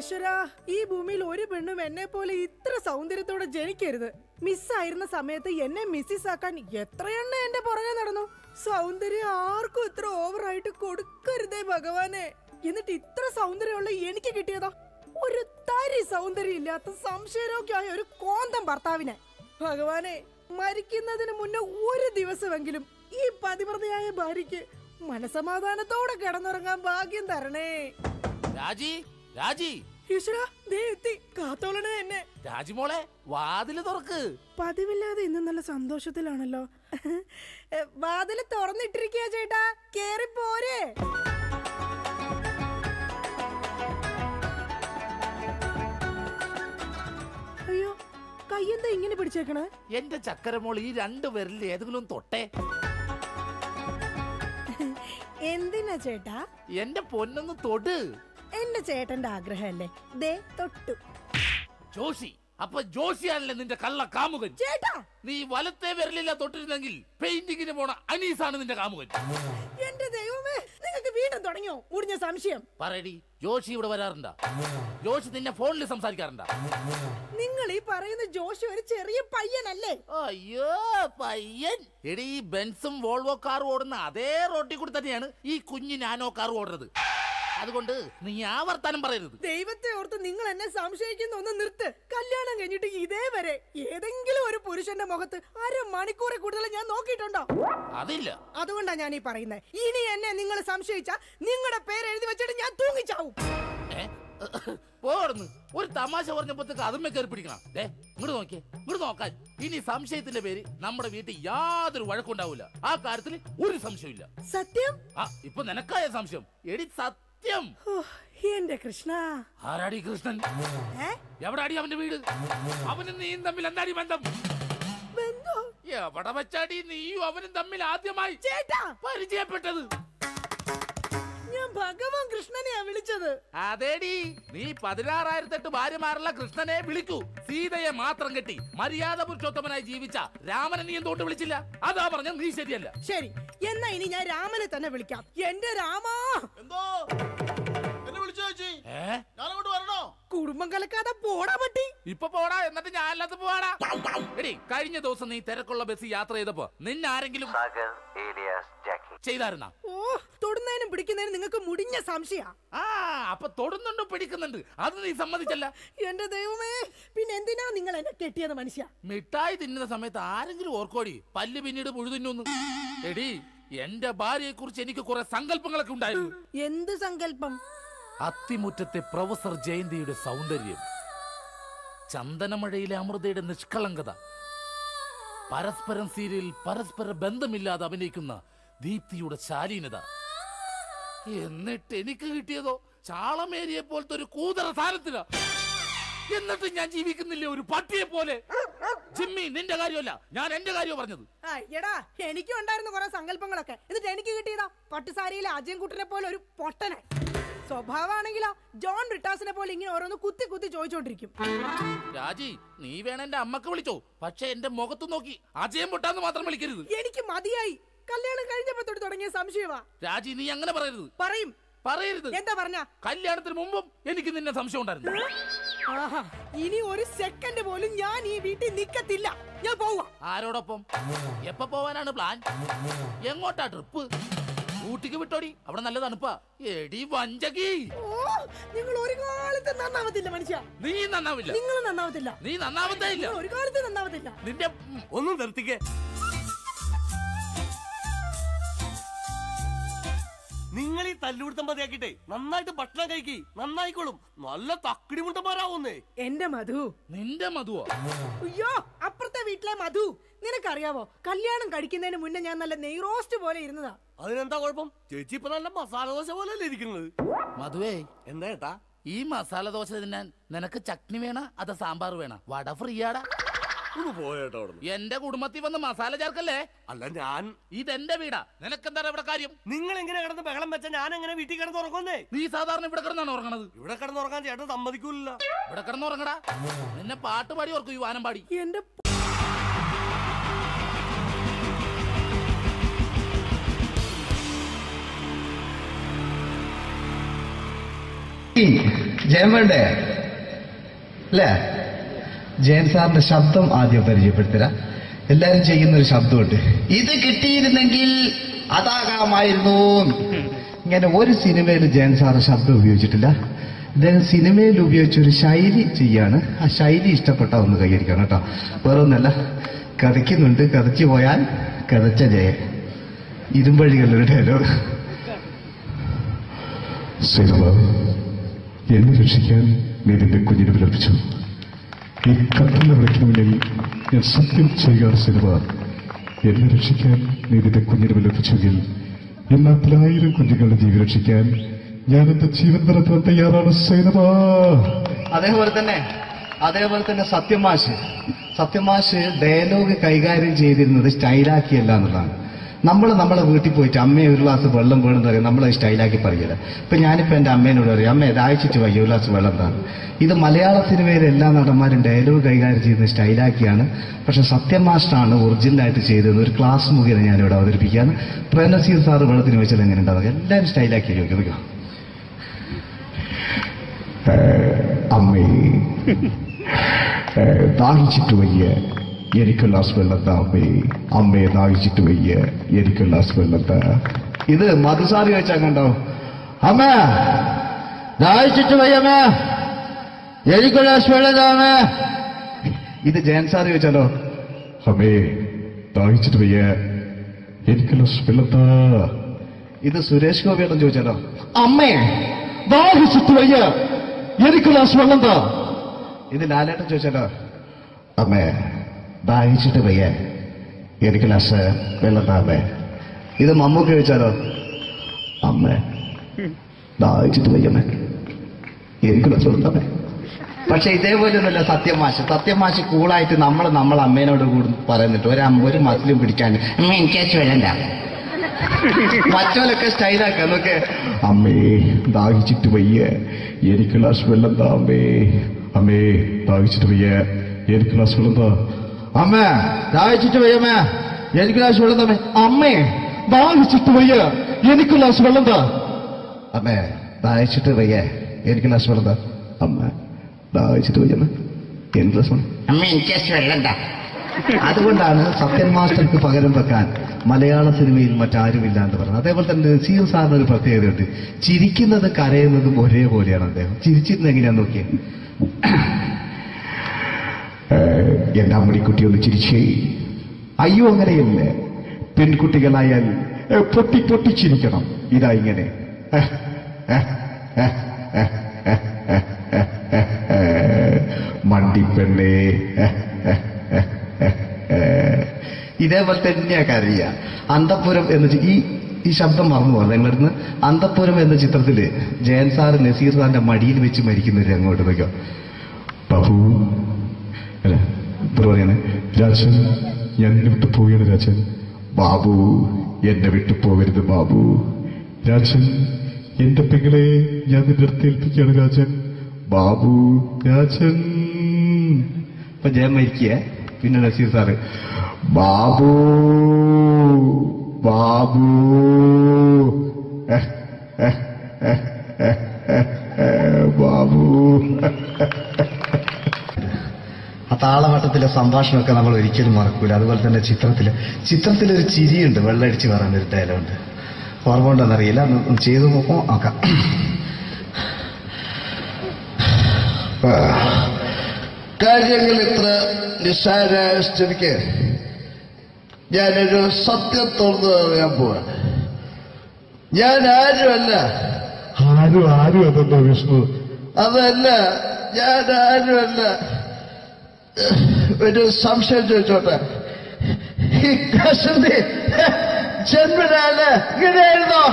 ഈശ്വരാ, ഈ ഭൂമിയിൽ ഒരു പെണ്ണും എന്നെ പോലെ ഇത്ര സൗന്ദര്യത്തോടെ ജനിക്കരുത്. മിസ്സായിരുന്ന സമയത്ത് എന്നെ മിസ്സിസ് ആക്കാൻ എത്രയെണ്ണ എന്റെ പുറകെ നടന്നു. സൗന്ദര്യം ആർക്കും ഇത്ര ഓവറായിട്ട് കൊടുക്കരുതേ ഭഗവാനെ. എന്നിട്ട് ഇത്ര സൗന്ദര്യമുള്ള എനിക്ക് കിട്ടിയതോ ഒരു തരി സൗന്ദര്യം ഇല്ലാത്ത സംശയരോഗ്യമായ ഒരു കോന്തം ഭർത്താവിനെ. ഭഗവാനെ, മരിക്കുന്നതിന് മുന്നേ ഒരു ദിവസമെങ്കിലും ഈ പതിവ്രതയായ ഭാര്യയ്ക്ക് മനസമാധാനത്തോടെ കിടന്നുറങ്ങാൻ ഭാഗ്യം തരണേ. രാജി, രാജി, ഈശ്വരാ, ദേ എത്തി. കാത്തോളണേ എന്നെ. രാജിമോളെ, വാതില് തുറക്ക്. പതിവില്ലാതെ ഇന്ന് നല്ല സന്തോഷത്തിലാണല്ലോ. വാതില് തുറന്നിട്ടിരിക്കുക ചേട്ടാ, കേറി പോരെ. അയ്യോ, കയ്യെന്താ ഇങ്ങനെ പിടിച്ചേക്കണേ? എന്റെ ചക്കരമോൾ ഈ രണ്ടു പേരിൽ ഏതെങ്കിലും തൊട്ടേ. എന്തിനാ ചേട്ടാ? എന്റെ പൊന്നൊന്ന് തൊട്. എന്റെ ചേട്ടന്റെ ആഗ്രഹമല്ലേ, ദേ തൊട്ടു. ജോഷി, അപ്പൊ ജോഷിയാണല്ലേ നിന്റെ കള്ള കാമുകൻ? ചേട്ടാ, നീ വലത്തെ വിരലില്ല തൊട്ടിരുന്നെങ്കിൽ പെയിന്റിങ്ങിന് പോണ അനീസാണ് നിന്റെ കാമുകൻ. എന്റെ ദൈവമേ, നിങ്ങൾക്ക് വീണ്ടും തുടങ്ങിയോ മുടിഞ്ഞ സംശയം? പറയടി, ജോഷി ഇവിടെ വരാറുണ്ടാ? ജോഷി നിന്നെ ഫോണിൽ സംസാരിക്കാറുണ്ടാ? നിങ്ങൾ ഈ പറയുന്ന ജോഷി ഒരു ചെറിയ പയ്യനല്ലേ? അയ്യോ, പയ്യൻ. എടി, ഈ ബെൻസും വോൾവോ കാറും ഓടുന്ന അതേ റോട്ടിൽ കൂടി തന്നെയാണ് ഈ കുഞ്ഞു നാനോ കാർ ഓടുന്നത്. അതുകൊണ്ട് നീ ആ വർത്താനം പറയരുത്. ദൈവത്തെ ഓർത്ത് നിങ്ങൾ എന്നെ സംശയിക്കുന്ന ഒന്ന് നിർത്ത്. കല്യാണം കഴിഞ്ഞിട്ട് ഇതേവരെ ഏതെങ്കിലും ഒരു പുരുഷന്റെ മുഖത്ത് അരമണിക്കൂറെ കൂടുതൽ ഞാൻ നോക്കിയിട്ടുണ്ടോ? അതില്ല. അതുകൊണ്ടാ ഞാൻ ഈ പറയുന്നത്. ഇനി എന്നെ നിങ്ങൾ സംശയിച്ച നിങ്ങളുടെ പേര് എഴുതി വെച്ചിട്ട് ഞാൻ തൂങ്ങിച്ചാവും. പോടുന്നു. ഒരു തമാശ പറഞ്ഞപ്പോഴത്തേക്ക് അതുമ്മ കയറി പിടിക്കണം. ഇങ്ങോട്ട് നോക്കിയേ, ഇങ്ങോട്ട് നോക്കാൻ. ഇനി സംശയത്തിന്റെ പേര് നമ്മുടെ വീട്ടിൽ യാതൊരു വഴക്കുണ്ടാവില്ല. ആ കാര്യത്തിൽ ഒരു സംശയമില്ല. സത്യം? ഇപ്പൊ നിനക്കായ സംശയം. എടി സത്യം. എന്റെ കൃഷ്ണ. ആരാടി കൃഷ്ണൻ? എവിടാടി അവന്റെ വീട്? അവനും നീയും തമ്മിൽ എന്താടി ബന്ധം? എവിടെ വെച്ചാടി നീയും അവനും തമ്മിൽ ആദ്യമായി പരിചയപ്പെട്ടത്? ഞാൻ ഭഗവാൻ കൃഷ്ണനെയാ വിളിച്ചത്. അതേടി, നീ 16,008 ഭാര്യമാരുള്ള കൃഷ്ണനെ വിളിക്കൂ. സീതയെ മാത്രം കെട്ടി മര്യാദ പുരുഷോത്തമനായി ജീവിച്ച രാമനെ നീ എന്തുകൊണ്ട് വിളിച്ചില്ല? അതാ പറഞ്ഞ നീ ശരിയല്ല. ശരി, എന്നാ ഇനി ഞാൻ രാമനെ തന്നെ വിളിക്കാം. എന്റെ രാമാ. എന്തോ എന്നെ വിളിച്ചു ചേച്ചി? ഞാനങ്ങോട്ട് വരണോ? കുടുംബം കലക്കാതെ പോടാ പറ്റി. ഇപ്പൊ പോടാ, എന്നിട്ട് ഞാൻ അല്ലാത്ത പോവാടാ. എടി, കഴിഞ്ഞ ദിവസം നീ തിരക്കുള്ള ബസ് യാത്ര ചെയ്തപ്പോ നിന്നെ ആരെങ്കിലും ചെയ്തായിരുന്ന? ഓ, തൊടുന്നതിനും പിടിക്കുന്നതിനും നിങ്ങൾക്ക് മുടിഞ്ഞ സംശയ. അപ്പൊ തൊടുന്നുണ്ടോ പിടിക്കുന്നുണ്ട്, അത് നീ സമ്മതിച്ചല്ല. എന്റെ ദൈവമേ, പിന്നെ എന്തിനാ നിങ്ങൾ എന്നെ കെട്ടിയത് മനുഷ്യ? മിഠായി തിന്നുന്ന സമയത്ത് ആരെങ്കിലും ഓർക്കോടി പല്ല് പിന്നീട് പുഴുതിന്നു? എടി, എന്റെ ഭാര്യയെ കുറിച്ച് എനിക്ക് കുറെ സങ്കല്പങ്ങളൊക്കെ ഉണ്ടായിരുന്നു. എന്ത് സങ്കല്പം? അത്തിമുറ്റത്തെ പ്രൊഫസർ ജയന്തിയുടെ സൗന്ദര്യം, ചന്ദനമഴയിലെ അമൃതയുടെ നിഷ്കളങ്കത, പരസ്പരം സീരിയൽ പരസ്പര ബന്ധമില്ലാതെ അഭിനയിക്കുന്ന ദീപ്തിയുടെ ശാലീനത. എന്നിട്ട് എനിക്ക് കിട്ടിയതോ ചാളമേരിയെ പോലത്തെ ഒരു കൂതറ സാധനത്തില. എന്നിട്ട് ഞാൻ ജീവിക്കുന്നില്ലേ ഒരു പട്ടിയെ പോലെ? ജിമ്മി, നിന്റെ കാര്യമല്ല, ഞാൻ എന്റെ കാര്യം പറഞ്ഞത്. എടാ, എനിക്കും ഉണ്ടായിരുന്നു കുറെ സങ്കല്പങ്ങളൊക്കെ. എന്നിട്ട് എനിക്ക് കിട്ടിയതാ പട്ടുസാരിയിലെ അജയൻകുട്ടനെ പോലെ ഒരു പൊട്ടനെ. സ്വഭാവമാണെങ്കിലോ ജോൺ ബ്രിട്ടാസിനെ പോലെ ഇങ്ങനെ ഓരോന്ന് കുത്തി കുത്തി ചോദിച്ചോണ്ടിരിക്കും. രാജി, നീ വേണം എന്റെ അമ്മക്ക് വിളിച്ചോ, പക്ഷെ എന്റെ മുഖത്ത് നോക്കി അജയം പൊട്ടാന്ന് മാത്രം വിളിക്കരുത്. എനിക്ക് മതിയായി. കല്യാണം കഴിഞ്ഞപ്പോ തൊട്ട് തുടങ്ങിയ സംശയമാ. രാജി, നീ അങ്ങനെ പറയരുത്. പറയും. പറയരുത്. എന്താ പറഞ്ഞ? കല്യാണത്തിന് മുമ്പും എനിക്ക് നിന്നെ സംശയം ഉണ്ടായിരുന്നു. ഇനി ഒരു സെക്കൻഡ് പോലും ഞാൻ ഈ വീട്ടിൽ നിക്കത്തില്ല. ഞാൻ പോവാ. ആരോടൊപ്പം? എപ്പോ പോവാനാണ് പ്ലാൻ? എങ്ങോട്ടാ ട്രിപ്പ്? ഊട്ടിക്ക് വിട്ടോടി, അവിടെ നല്ല തണുപ്പാ. എടി വഞ്ചകി, നിങ്ങൾ ഒരു കാലത്ത് നന്നാവത്തില്ല മനുഷ്യ. നീ നന്നാവില്ല. നിങ്ങൾ നന്നാവത്തില്ല. നീ നന്നാവത്തേ ഇല്ല. ഒരു കാലത്ത് നന്നാവത്തില്ല. നിന്റെ ഒന്നും നിർത്തിക്കേ. നിങ്ങൾ ഈ തല്ലുപിടുത്തം മതിയാക്കിട്ടെ നന്നായിട്ട് ഭക്ഷണം കഴിക്കി, നന്നായിക്കോളും. നല്ല തക്കിടി മുണ്ടന്മാരാവുന്നേ. എന്റെ മധു. നിന്റെ മധുവോ? അയ്യോ, അപ്പുറത്തെ വീട്ടിലെ മധു. നിനക്കറിയാവോ, കല്യാണം കഴിക്കുന്നതിന് മുന്നേ ഞാൻ നല്ല നെയ് റോസ്റ്റ് പോലെ ഇരുന്നതാ. അതിനെന്താ കുഴപ്പം? ചേച്ചി ഇപ്പൊ നല്ല മസാല ദോശ പോലല്ലേ ഇരിക്കുന്നത്. മധുവേ, എന്താ ഏട്ടാ? ഈ മസാല ദോശ തിന്നാൻ നിനക്ക് ചട്നി വേണ അതോ സാമ്പാർ വേണ? വട ഫ്രീയാടാ. പോയേട്ടോ. എന്റെ കുടുംബത്തിൽ വന്ന് മസാല ചേർക്കല്ലേ. അല്ല, ഞാൻ ഇതെന്റെ വീടാ, നിനക്കെന്താണ് ഇവിടെ കാര്യം? നിങ്ങൾ എങ്ങനെ കിടന്ന് ബഹളം വെച്ച ഞാൻ എങ്ങനെ വീട്ടിൽ കിടന്ന് ഉറങ്ങുന്നേ? നീ സാധാരണ ഇവിടെ കിടന്നാണ് ഉറങ്ങണത്. ഇവിടെ കിടന്ന് ഉറങ്ങാൻ ചേട്ടൻ സമ്മതിക്കൂല. ഇവിടെ കിടന്ന് ഉറങ്ങടാ. നിന്നെ പാട്ട് പാടി ഓർക്കും, ഈ വാനം പാടി. എന്റെ ജയൻ വേണ്ടേ അല്ലേ? ജയൻ സാറിന്റെ ശബ്ദം ആദ്യം പരിചയപ്പെടുത്തരാ. എല്ലാരും ചെയ്യുന്നൊരു ശബ്ദമുണ്ട്, ഇത് കിട്ടിയിരുന്നെങ്കിൽ അതാകാമായിരുന്നു. ഇങ്ങനെ ഒരു സിനിമയിൽ ജയൻ സാറ് ശബ്ദം ഉപയോഗിച്ചിട്ടില്ല. ഇദ്ദേഹം സിനിമയിൽ ഉപയോഗിച്ചൊരു ശൈലി ചെയ്യാണ്. ആ ശൈലി ഇഷ്ടപ്പെട്ട ഒന്ന് കൈകരിക്കണം കേട്ടോ. വേറെ ഒന്നല്ല, കഥയ്ക്കുന്നുണ്ട്, കഥച്ചു പോയാൽ കഥച്ച ജയൻ. ഇരുമ്പഴികളുടെ ഡയലോഗ്. എന്നെ രക്ഷിക്കാൻ നീ നിന്റെ കുഞ്ഞിനെ വിലപിച്ചു. ഈ കത്തലിനെ വിളിക്കണമെങ്കിൽ ഞാൻ സത്യം ചെയ്യുകയാണ് സിനിമ. എന്നെ രക്ഷിക്കാൻ നീ നിന്റെ കുഞ്ഞിനെ വിലപിച്ചെങ്കിൽ എല്ലാ 10,000 കുഞ്ഞുങ്ങളുടെ ജീവൻ രക്ഷിക്കാൻ ഞാൻ എന്റെ ജീവൻ നടത്താൻ തയ്യാറാണ് സിനിമ. അതേപോലെ തന്നെ സത്യമാഷ് ഡയലോഗ് കൈകാര്യം ചെയ്തിരുന്നത് സ്റ്റൈലാക്കിയല്ല എന്നുള്ളതാണ്. നമ്മളെ വീട്ടിൽ പോയിട്ട് അമ്മയെ ഒരു ഗ്ലാസ് വെള്ളം വേണമെന്ന് പറയും, നമ്മളത് സ്റ്റൈലാക്കി പറയില്ല. ഇപ്പൊ ഞാനിപ്പോ എന്റെ അമ്മേനോട് പറയും, അമ്മ ദാഹിച്ചിട്ട് വയ്യ ഒരു ഗ്ലാസ് വെള്ളം എന്താണ്. ഇത് മലയാള സിനിമയിലെ എല്ലാ നടന്മാരും ഡയലോഗ് കൈകാര്യം ചെയ്യുന്നത് സ്റ്റൈലാക്കിയാണ്. പക്ഷെ സത്യമാഷ്ടാണ് ഒറിജിനലായിട്ട് ചെയ്തത്. ഒരു ക്ലാസ് മുഖേന ഞാനിവിടെ അവതരിപ്പിക്കുകയാണ്. പ്രേംനസീർ സാറ് വെള്ളത്തിന് വെച്ചാൽ എങ്ങനെ ഉണ്ടാവുക? എല്ലാവരും സ്റ്റൈലാക്കി ചോദിക്കും. അമ്മേ ദാഹിച്ചിട്ട് വയ്യ, എനിക്ക് ഗ്ലാസ് വെള്ളം താ അമ്മേ. അമ്മയെ ദാഹിച്ചിട്ട് വയ്യ, എനിക്ക് ഗ്ലാസ് വെള്ളം താ. ഇത് മധുസാറി ചോദിച്ചാൽ കണ്ടോ, അമ്മ ദാഹിച്ചിട്ട് വയ്യമ്മ, എനിക്ക് ഗ്ലാസ് വെള്ളം താ അമ്മ. ഇത് ജയൻ സാറി ചോദിച്ചാലോ, അമ്മേ ദാഹിച്ചിട്ട് വയ്യ, എനിക്ക് ഗ്ലാസ് വെള്ളം താ. ഇത് സുരേഷ് ഗോപിയോടും ചോദിച്ചാലോ, അമ്മേ ദാഹിച്ചിട്ട് വയ്യ, എനിക്ക് ഗ്ലാസ് വെള്ളം താ. ഇത് ലാലേട്ടൻ ചോദിച്ചാലോ, അമ്മേ ദാഹിച്ചിട്ട് വയ്യ, എനിക്ക് ഗ്ലാസ് വെള്ളം താ അമ്മേ. ഇത് മമ്മൂക്ക് ചോദിച്ചാലോ, അമ്മേ ദാഹിച്ചിട്ട് വയ്യമ്മേ, എനിക്ക് ഗ്ലാസ് വെള്ളം താ. പക്ഷെ ഇതേപോലെ ഒന്നുമല്ല സത്യമാഷ് കൂളായിട്ട് നമ്മളെ അമ്മേനോട് കൂടി പറയുന്നിട്ട് ഒരു മസിലും പിടിക്കാൻ അമ്മ എനിക്ക് വേണ്ട. മറ്റോലൊക്കെ സ്റ്റൈലാക്കാം നോക്കെ. അമ്മേ ദാഹിച്ചിട്ട് വയ്യ, എനിക്ക് ഗ്ലാസ് വെള്ളം താ അമ്മേ. അമ്മേ ദാഹിച്ചിട്ട് വയ്യ, എനിക്ക് ഗ്ലാസ് വെള്ളം താ. അമ്മ ദാഹിച്ചിട്ട് വയ്യമ്മ, എനിക്ക് ഗ്ലാസ് വെള്ളം താ. അമ്മേ ദാഹിച്ചിട്ട് വയ്യ, എനിക്ക് ഗ്ലാസ് വെള്ളം താ. അമ്മേ ദാഹിച്ചിട്ട് വയ്യ, എനിക്ക് ഗ്ലാസ് വെള്ളം താ. അമ്മ ദാഹിച്ചിട്ട് വയ്യമ്മ, എനിക്ക് ഗ്ലാസ് വെള്ളം. അമ്മ എനിക്ക് വെള്ളം താ. അതുകൊണ്ടാണ് സത്യൻ മാസ്റ്റർക്ക് പകരം വെക്കാൻ മലയാള സിനിമയിൽ മറ്റാരുമില്ല എന്ന് പറഞ്ഞത്. അതേപോലെ തന്നെ നസീർ സാറിന് ഒരു പ്രത്യേകതയുണ്ട്, ചിരിക്കുന്നത് കരയുന്നതും ഒരേപോലെയാണ്. അദ്ദേഹം ചിരിച്ചിരുന്നത് എങ്ങനെയാന്ന് നോക്കിയേ. എന്റെ അമ്മണിക്കുട്ടി ഒന്ന് ചിരിച്ചേ. അയ്യോ അങ്ങനെയല്ല, പെൺകുട്ടികളായാൽ പൊട്ടി പൊട്ടി ചിരിക്കണം. ഇതാ ഇങ്ങനെ മണ്ടിപ്പെണ്ണേ. ഇതേപോലെ തന്നെയാ കരയ. അന്തപ്പുരം എന്ന ഈ ശബ്ദം മറന്നു പോകാം നിങ്ങളിടുന്ന്. അന്തപ്പുരം എന്ന ചിത്രത്തില് ജയൻ സാറ് നസീർ സാറിന്റെ മടിയിൽ വെച്ച് മരിക്കുന്നവര് അങ്ങോട്ട് നോക്കാം. ബാബു അല്ല പറയാണ്, രാജൻ ഞാൻ എന്നെ വിട്ടു പോവുകയാണ് രാജൻ. ബാബു എന്നെ വിട്ടു പോകരുത് ബാബു. രാജൻ എന്റെ പെങ്ങളെ ഞാൻ നിന്റെ അടുത്ത് ഏൽപ്പിക്കുകയാണ് രാജൻ. ബാബു രാജൻ. ഇപ്പൊ ജയൻ മരിക്കുക, പിന്നെ നസീർ സാറ് ബാബു ബാബു ബാബു. ആ താളവട്ടത്തിലെ സംഭാഷണമൊക്കെ നമ്മൾ ഒരിക്കലും മറക്കൂല. അതുപോലെ തന്നെ ചിത്രത്തിലൊരു ചിരിയുണ്ട്, വെള്ളടിച്ച് പറയാനൊരു ഡയലോഗുണ്ട്. ഓർമ്മ ഉണ്ടെന്നറിയില്ല, ചെയ്തു നോക്കാം. കാര്യങ്ങൾ ഇത്ര നിസ്സാരമായ സ്ഥിതിക്ക് ഞാനൊരു സത്യം തുറന്നു പറയാൻ പോവാ. ഞാൻ ആരുമല്ല. ആരും അതെന്താ വിഷ്ണു? അതല്ല, ഞാൻ ആരുമല്ല. ഒരു സംശയം ചോദിച്ചോട്ടെ, ഈ കസന്തി ജന്മനാല് ഇങ്ങനെയായിരുന്നോ?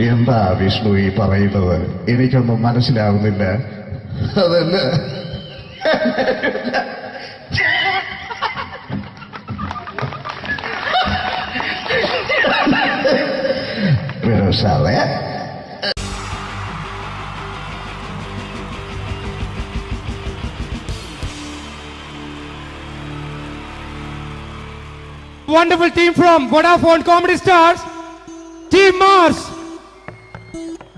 എന്താ വിഷ്ണു ഈ പറയുന്നത്? എനിക്കൊന്നും മനസ്സിലാവുന്നില്ല. അതല്ല, സാറേ wonderful team from Vodafone Comedy Stars, Team Mars,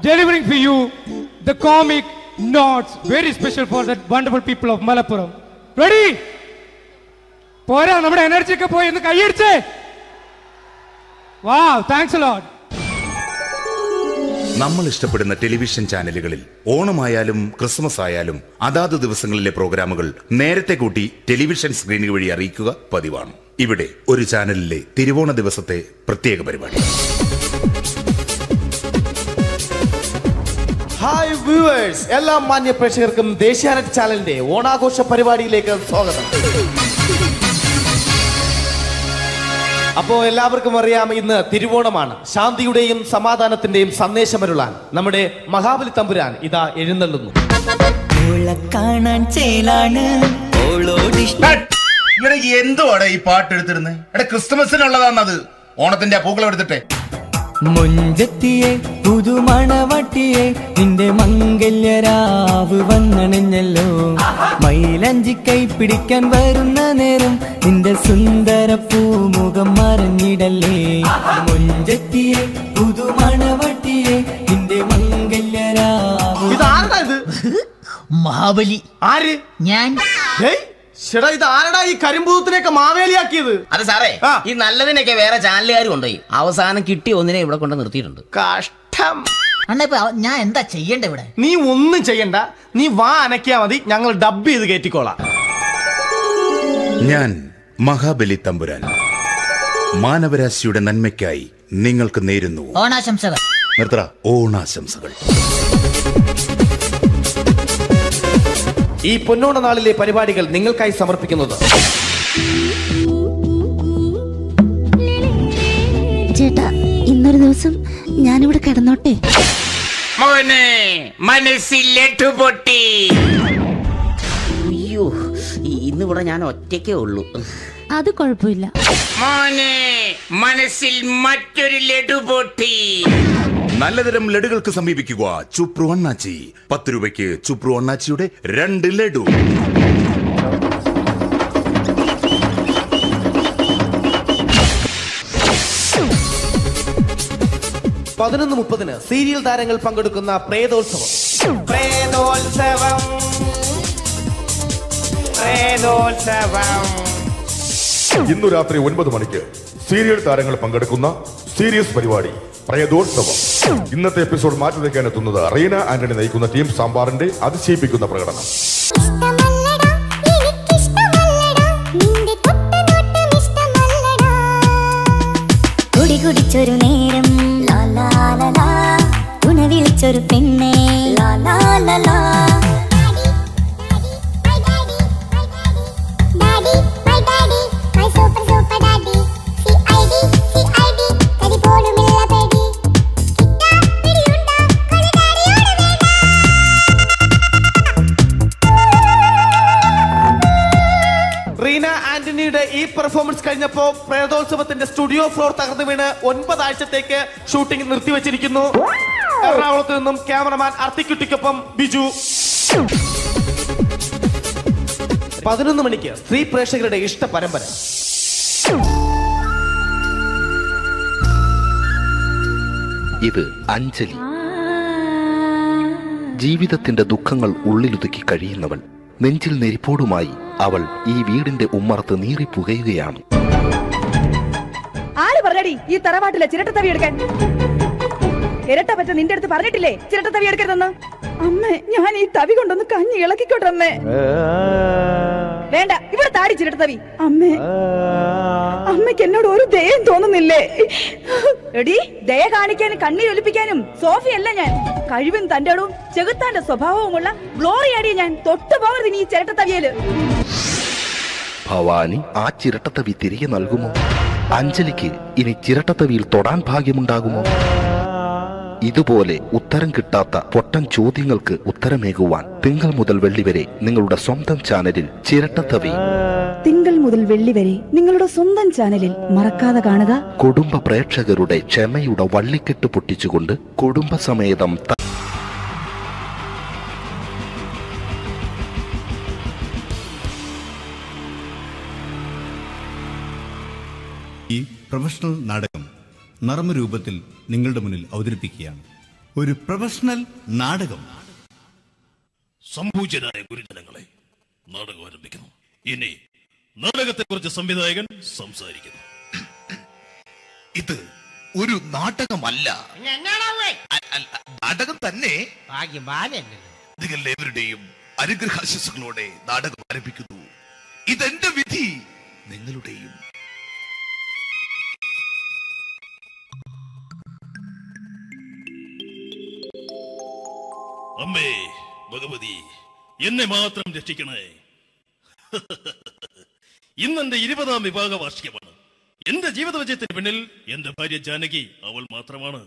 delivering for you the comic notes, very special for the wonderful people of Malappuram. Ready? Pora, nammade energy ke poi endu kaiyediche. Wow, thanks a lot. നമ്മൾ ഇഷ്ടപ്പെടുന്ന television ചാനലുകളിൽ ഓണമായാലും Christmas ആയാലും അതാത് ദിവസങ്ങളിലെ പ്രോഗ്രാമുകൾ നേരത്തെ കൂട്ടി television സ്ക്രീനുകൾ വഴി അറിയിക്കുക പതിവാണ്. ഇവിടെ ഒരു ചാനലിലെ തിരുവോണ ദിവസത്തെ പ്രത്യേക പരിപാടി. ഹായ് വ്യൂവേഴ്സ്, എല്ലാ മാന്യ പ്രേക്ഷകർക്കും ദേശീയാനെറ്റ് ചാനലിന്റെ ഓണാഘോഷ പരിപാടിയിലേക്ക് സ്വാഗതം. അപ്പോ എല്ലാവർക്കും അറിയാം, ഇന്ന് തിരുവോണമാണ്. ശാന്തിയുടെയും സമാധാനത്തിന്റെയും സന്ദേശമരുളാൻ നമ്മുടെ മഹാബലി തമ്പുരാൻ ഇതാ എഴുന്നള്ളുന്നു. എന്തുവാടാ ഈ പാട്ട് എടുത്തിരുന്നത്? എടാ, ക്രിസ്മസിനുള്ളതാണത്. ഓണത്തിന്റെ പൂക്കളം എടുത്തിട്ടെ. മുഞ്ചത്തിയെ പുതുമണവട്ടിയെ നിന്റെ മംഗല്യരാവ് വന്നണഞ്ഞല്ലോ. മൈലഞ്ചി കൈ പിടിക്കാൻ വരുന്ന നേരം നിന്റെ സുന്ദര പൂമുഖം മറഞ്ഞിടല്ലേ. മുഞ്ചത്തിയെ പുതുമണവട്ടിയെ നിന്റെ മംഗല്യരാവ്. ഇതാരടാ? മഹാബലി. ആര്? ഞാൻ. ചേട്ടാ, ഇത് ആരടാ ഈ കരിമ്പൂത്തിനെയൊക്കെ മാവേലിയാക്കിയത്? അത് സാറേ, ഈ നല്ലതിനൊക്കെ വേറെ ചാനലുകാർ കൊണ്ടുപോയി അവസാനം കിട്ടി ഒന്നിനെ ഇവിടെ കൊണ്ട് നിർത്തിയിട്ടുണ്ട്. കഷ്ടം. ഞാൻ എന്താ ചെയ്യണ്ട ഇവിടെ? നീ ഒന്നും ചെയ്യണ്ട, നീ വാ അനക്കിയാ മതി, ഞങ്ങൾ ഡബ് ചെയ്ത് കയറ്റിക്കോളാം. ഞാൻ മഹാബലി തമ്പുരാൻ മാനവരാശിയുടെ നന്മയ്ക്കായി നിങ്ങൾക്ക് നേരുന്നു ഓണാശംസകൾ. നിർത്തറ. ഓണാശംസകൾ. ഈ പൊന്നോണ നാളിലെ പരിപാടികൾ നിങ്ങൾക്കായി സമർപ്പിക്കുന്നത് ചേട്ടാ, ഇന്നൊരു ദിവസം ഞാനിവിടെ കിടന്നോട്ടെ. മോനെ മനസ്സിലേറ്റു പൊട്ടി. അയ്യോ, ഇന്നിവിടെ ഞാൻ ഒറ്റയ്ക്കേ ഉള്ളൂ. അത് കുഴപ്പമില്ല. മോനെ മനസ്സിൽ മറ്റൊരു ലഡു പൊട്ടി. നല്ലതരം ലഡുകൾക്ക് സമീപിക്കുക ചുപ്രു അണ്ണാച്ചി. 10 രൂപയ്ക്ക് ചുപ്രു അണ്ണാച്ചിയുടെ 2 ലഡു. (11:30) സീരിയൽ താരങ്ങൾ പങ്കെടുക്കുന്ന പ്രേതോത്സവം. ഇന്നു രാത്രി 9 മണിക്ക് സീരിയൽ താരങ്ങൾ പങ്കെടുക്കുന്ന സീരിയസ് പരിപാടി പ്രേതോത്സവം. ഇന്നത്തെ എപ്പിസോഡ് മാറ്റി വയ്ക്കാൻ എത്തുന്നത് റീന ആന്റണി നയിക്കുന്ന ടീം സാമ്പാറിന്റെ അതിശയിപ്പിക്കുന്ന പ്രകടനം. കുടിച്ചൊരു നേരം വിളിച്ചൊരു പെണ്ണെ റീന ആന്റണിയുടെ ഈ പെർഫോമൻസ് കഴിഞ്ഞപ്പോ പ്രേതോത്സവത്തിന്റെ സ്റ്റുഡിയോ ഫ്ലോർ തകർന്നു വീണ് 9 ആഴ്ചത്തേക്ക് ഷൂട്ടിംഗ് നിർത്തിവെച്ചിരിക്കുന്നു. എറണാകുളത്ത് നിന്നും ക്യാമറമാൻ അർത്തിക്കുട്ടിക്കൊപ്പം ബിജു. 11 മണിക്ക് സ്ത്രീ പ്രേക്ഷകരുടെ ഇഷ്ട പരമ്പര. ഇത് അഞ്ജലി. ജീവിതത്തിന്റെ ദുഃഖങ്ങൾ ഉള്ളിലൊതുക്കി കഴിയുന്നവൾ. നെഞ്ചിൽ നെരിപ്പോടുമായി അവൾ ഈ വീടിന്റെ ഉമ്മറത്ത് നീറിപ്പുകയുകയാണ്. ആര് പറഞ്ഞടി ഈ തറവാട്ടിലെ ചിരട്ടത്തവി എടുക്കാൻ? ഇരട്ട പറ്റ നിന്റെ അടുത്ത് പറഞ്ഞിട്ടില്ലേ ചിരട്ടത്തവി എടുക്കരുതെന്ന്? അമ്മേ, ഞാൻ ഈ തവി കൊണ്ടൊന്ന് കഞ്ഞി ഇളക്കിക്കോട്ടെ അമ്മേ. വേണ്ട, ഇവിടെ താടി ചിരട്ടത്തവി. അമ്മേ, അമ്മയ്ക്ക് എന്നോട് ഒരു ദയം തോന്നുന്നില്ലേ? എടി, ദയ കാണിക്കാനും കണ്ണീരൊലിപ്പിക്കാനും സോഫിയല്ല ഞാൻ. കഴിവും തന്റെ ഇടവും ചെകുത്താന്റെ സ്വഭാവവുമുള്ള ഗ്ലോറിയാടിയ ഞാൻ. തൊട്ടു പോകരുത് ഈ ചിരട്ടത്തവിയല്. ഭവാനി ആ ചിരട്ടത്തവി തിരികെ നൽകുമോ? അഞ്ജലിക്ക് ഇനി ചിരട്ടത്തവിയിൽ തൊടാൻ ഭാഗ്യമുണ്ടാകുമോ? ഇതുപോലെ ഉത്തരം കിട്ടാത്ത പൊട്ടൻ ചോദ്യങ്ങൾക്ക് ഉത്തരമേകുവാൻ തിങ്കൾ മുതൽ വെള്ളി വരെ നിങ്ങളുടെ സ്വന്തം ചാനലിൽ ചിരട്ടത്തവി. തിങ്കൾ മുതൽ വെള്ളി വരെ നിങ്ങളുടെ സ്വന്തം ചാനലിൽ മറക്കാതെ കാണുക. കുടുംബ പ്രേക്ഷകരുടെ ക്ഷമയുടെ വള്ളിക്കെട്ട് പൊട്ടിച്ചുകൊണ്ട് കുടുംബസമേതം പ്രൊഫഷണൽ നാടകം നർമ്മരൂപത്തിൽ നിങ്ങളുടെ മുന്നിൽ അവതരിപ്പിക്കുകയാണ്. ഒരു പ്രൊഫഷണൽ നാടകം. സംപൂജ്യരായ ഗുരുജനങ്ങളെ, നാടകം ആരംഭിക്കുന്നു. ഇനി നാടകത്തെ കുറിച്ച് സംവിധായകൻ സംസാരിക്കുന്നു. ഇത് ഒരു നാടകമല്ല, നാടകം തന്നെ. നിങ്ങളെവരുടെയും അനുഗ്രഹാശിസുകളോടെ നാടകം ആരംഭിക്കുന്നു. ഇതെന്റെ വിധി, നിങ്ങളുടെയും. അമ്മേ ഭഗവതി, എന്നെ മാത്രം രക്ഷിക്കണേ. ഇന്നെന്റെ 20ാം വിവാഹ വാർഷികമാണ്. എന്റെ ജീവിത വിജയത്തിന് പിന്നിൽ എന്റെ ഭാര്യ ജാനകി അവൾ മാത്രമാണ്.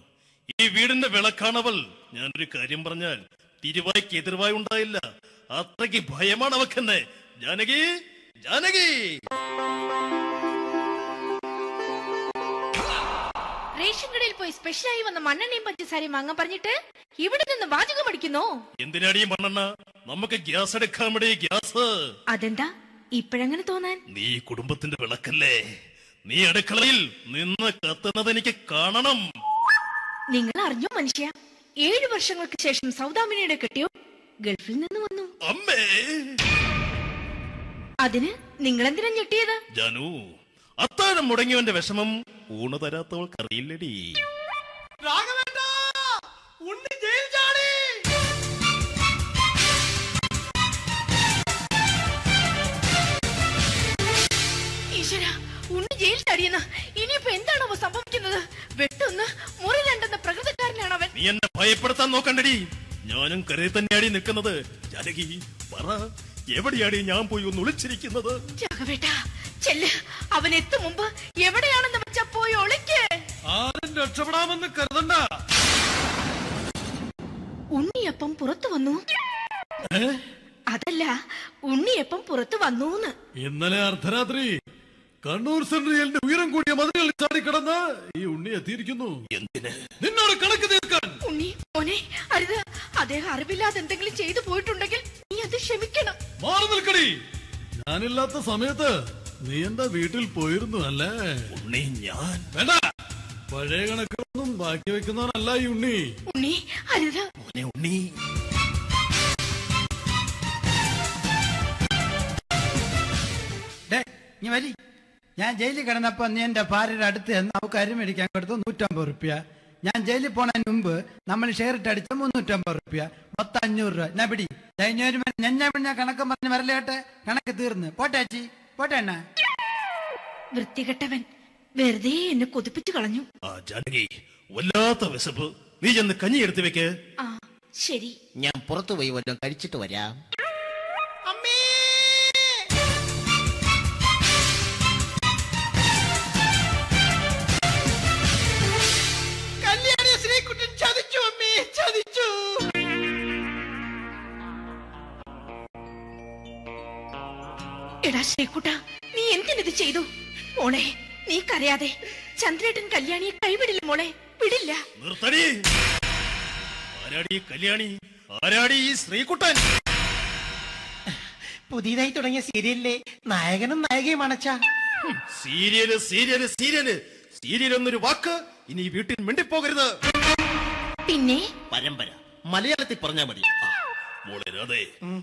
ഈ വീടിന്റെ വിളക്കാണവൾ. ഞാനൊരു കാര്യം പറഞ്ഞാൽ തിരുവായ്ക്ക് എതിർവായി ഉണ്ടായില്ല. അത്രയ്ക്ക് ഭയമാണ് അവക്കെന്നെ. ജാനകി, ജാനകി. റേഷൻ കടയിൽ പോയി സ്പെഷ്യലായി വന്ന മണ്ണെണ്ണയും പഞ്ചസാരയും വാങ്ങാൻ പറഞ്ഞിട്ട് ഇവിടെ നിന്ന് വാചകം അടിക്കുന്നോ? എന്തിനാടി മണ്ണെണ്ണ? നമുക്ക് ഗ്യാസ് എടുക്കാൻ വേണ്ടി ഗ്യാസ്. അതെന്താ ഇപ്പോഴങ്ങനെ തോന്നാൻ? നീ കുടുംബത്തിന്റെ വിളക്കല്ലേ. നീ അടുക്കളയിൽ നിന്ന് കത്തുന്നത് എനിക്ക് കാണണം. നിങ്ങൾ അറിഞ്ഞോ മനുഷ്യ, 7 വർഷങ്ങൾക്ക് ശേഷം സൗദാമിനിയുടെ കെട്ടിയോ ഗൾഫിൽ നിന്ന് വന്നു. അമ്മേ, അതിന് നിങ്ങൾ എന്തിനാ ഞെട്ടിയത്? ജാനു, അത്താഴം മുടങ്ങിയവന്റെ വിഷമം ഊണ് തരാത്തവൾക്കറിയില്ലടി. ഈശ്വര, ഉണ്ണി ജയിൽ ചാടിയെന്ന്. ഇനിയിപ്പോ എന്താണോ സംഭവിക്കുന്നത്? വെട്ടൊന്ന് മുറി രണ്ടെന്ന പ്രകൃതക്കാരനാണ് അവൻ. നീ എന്നെ ഭയപ്പെടുത്താൻ നോക്കണ്ടടി. ഞാനും കരയിൽ തന്നെയാടി നിൽക്കുന്നത്. ജാനകി, പറ, എവിടെയാടി ഞാൻ പോയി ഒന്ന് ഒളിച്ചിരിക്കുന്നത്? രാഘവേട്ട, ചെല്ല്. അവൻ എത്തും മുമ്പ് എവിടെയാണെന്ന് വെച്ചാ പോയി ഒളിക്ക്. ആരും രക്ഷപ്പെടാമെന്ന് കരുതണ്ട. ഉണ്ണിയപ്പം പുറത്തു വന്നു. അതല്ല, ഉണ്ണിയപ്പം പുറത്തു വന്നൂന്ന്. ഇന്നലെ അർദ്ധരാത്രി കണ്ണൂർ സെൻട്രലിന്റെ ഉയരം കൂടിയ മതിലുകളിൽ ചാടിക്കിടന്ന് ഈ ഉണ്ണി എത്തിയിരിക്കുന്നു. എന്തിന്? നിന്നോട് കണക്ക് തീർക്കാൻ. ഉണ്ണി മോനെ, അരുത്. അദ്ദേഹം അറിവില്ലാതെ എന്തെങ്കിലും ചെയ്തു പോയിട്ടുണ്ടെങ്കിൽ നീ അത് ക്ഷമിക്കണം. മാറി നിൽക്കടി. ഞാനില്ലാത്ത സമയത്ത് നീ എന്റെ വീട്ടിൽ പോയിരുന്നു അല്ലേ? ഉണ്ണി, ഞാൻ വേണ്ട. പഴയ കണക്കൊന്നും ബാക്കി വെക്കുന്നവനല്ല ഈ ഉണ്ണി. ഉണ്ണി, അരുത്. ഉണ്ണി, ഞാൻ ജയിലിൽ കിടന്നപ്പോ നീ എന്റെ ഭാര്യയുടെ അടുത്ത് നമുക്ക് അരി മേടിക്കാൻ കൊടുത്തു 150 റുപ്യ. ഞാൻ ജയിലിൽ പോണതിന് മുമ്പ് നമ്മൾ ഷെയർ ഇട്ട് അടിച്ച 350 റുപ്യ, മൊത്തം 500 രൂപ. ഞാൻ പിടി ഞാൻ കണക്കും പറഞ്ഞ് വരലേട്ടെ. കണക്ക് തീർന്ന് പോട്ടെ അച്ചി, പോട്ടെ അണ്ണ. വൃത്തികെട്ടവൻ വെറുതെ എന്നെ കൊതിപ്പിച്ചു കളഞ്ഞു. ജാനകി, വല്ലാത്ത വിശപ്പ്. നീ ചെന്ന് കഞ്ഞി എടുത്തു വെക്ക്. ആ ശരി. ഞാൻ പുറത്തു പോയി വല്ലതും കഴിച്ചിട്ട് വരാം. എടാ ശ്രീകുട്ട, നീ എന്തിനിത് ചെയ്തു? മോളെ, നീ കരയാതെ. ചന്ദ്രേട്ടൻ കല്യാണിയെ കൈവിടില്ല മോളെ, വിടില്ല. നിർത്തടി. ആരാടി കല്യാണി? ആരാടി ഈ ശ്രീകുട്ടൻ? പുതിയതായി തുടങ്ങിയ സീരിയലിലെ നായകനും നായികയും അണച്ചാ. സീരിയല് സീരിയല് സീരിയല് സീരിയൽ എന്നൊരു വാക്ക് ഇനി വീട്ടിൽ മിണ്ടിപ്പോകരുത്. പിന്നെ പരമ്പര മലയാളത്തിൽ പറഞ്ഞാ മതി. മോളെ രാധേ,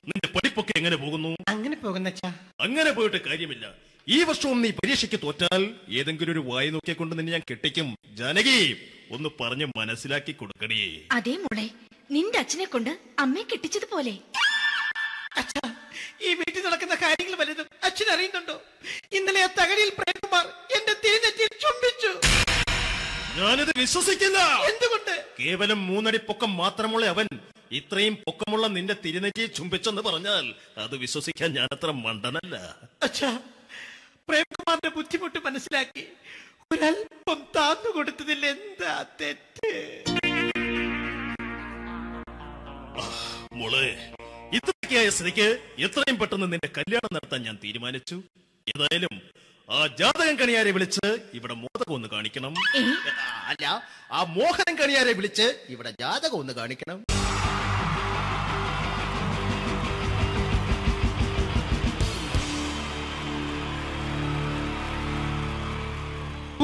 നിന്റെ പഠിപ്പൊക്കെ എങ്ങനെ പോകുന്നു? അങ്ങനെ പോകുന്നച്ചാ. അങ്ങനെ പോയിട്ട് കാര്യമില്ല. ഈ വർഷവും നീ പരീക്ഷയ്ക്ക് തോറ്റാൽ ഏതെങ്കിലും ഒരു വായി നോക്കിക്കൊണ്ട് നിന്നെ ഞാൻ കെട്ടിക്കും. ജാനകി, ഒന്ന് പറഞ്ഞ് മനസ്സിലാക്കി കൊടുക്കണേ. അതേ മോളെ, നിന്റെ അച്ഛനെ കൊണ്ട് അമ്മയെ കെട്ടിച്ചതുപോലെ. ഈ വീട്ടിൽ നടക്കുന്ന കാര്യങ്ങൾ വലുതും അച്ഛൻ അറിയുന്നുണ്ടോ? ഇന്നലെ ആ തകഴിയിൽ പ്രേംകുമാർ എന്റെ തിരിഞ്ഞെറ്റിയിൽ ചുംബിച്ചു. ഞാനിത് വിശ്വസിക്കില്ല. എന്തുകൊണ്ട്? കേവലം 3 അടി പൊക്കം മാത്രമുള്ള അവൻ ഇത്രയും പൊക്കമുള്ള നിന്റെ തിരുനെറ്റിയെ ചുംബിച്ചെന്ന് പറഞ്ഞാൽ അത് വിശ്വസിക്കാൻ ഞാൻ അത്ര മണ്ടനല്ല. അച്ഛാ, പ്രേംകുമാറിന്റെ ബുദ്ധിമുട്ട് മനസ്സിലാക്കി ഒരല്പം താന്നു കൊടുത്തതിൽ എന്താ തെറ്റ്? മോളെ, ഇത്രയ്ക്കായ സ്ഥിതിക്ക് എത്രയും പെട്ടെന്ന് നിന്റെ കല്യാണം നടത്താൻ ഞാൻ തീരുമാനിച്ചു. ഏതായാലും ആ ജാതകം കണിയാരെ വിളിച്ച് ഇവിടെ മോദകം ഒന്ന് കാണിക്കണം. അല്ല, ആ മോഹനം കണിയാരെ വിളിച്ച് ഇവിടെ ജാതകം ഒന്ന് കാണിക്കണം.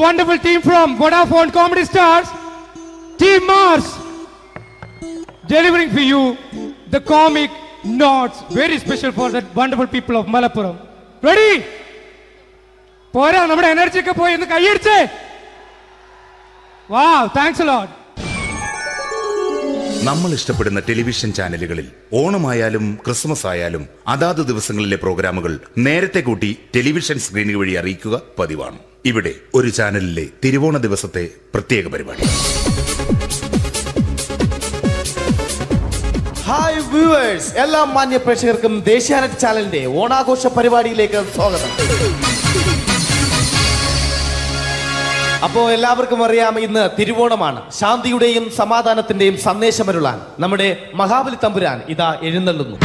wonderful team from Vodafone Comedy Stars, Team Mars, delivering for you the comic notes, very special for the wonderful people of Malappuram. Ready? Pora, nammade energy ke poi endu kaiyediche. Wow, thanks a lot. നമ്മൾ ഇഷ്ടപ്പെടുന്ന television ചാനലുകളിൽ ഓണമായാലും Christmas ആയാലും അതാത് ദിവസങ്ങളിലെ പ്രോഗ്രാമുകൾ നേരത്തെ കൂട്ടി television സ്ക്രീനുകൾ വഴി അറിയിക്കുക പതിവാണ്. ഇവിടെ ഒരു ചാനലിലെ തിരുവോണ ദിവസത്തെ പ്രത്യേക പരിപാടി. ഹായ് വ്യൂവേഴ്സ്, എല്ലാ മാന്യ പ്രേക്ഷകർക്കും ദേശീയാനെറ്റ് ചാനലിന്റെ ഓണാഘോഷ പരിപാടിയിലേക്ക് സ്വാഗതം. അപ്പോ എല്ലാവർക്കും അറിയാം, ഇന്ന് തിരുവോണമാണ്. ശാന്തിയുടെയും സമാധാനത്തിന്റെയും സന്ദേശമരുളാൻ നമ്മുടെ മഹാബലി തമ്പുരാൻ ഇതാ എഴുന്നള്ളുന്നു.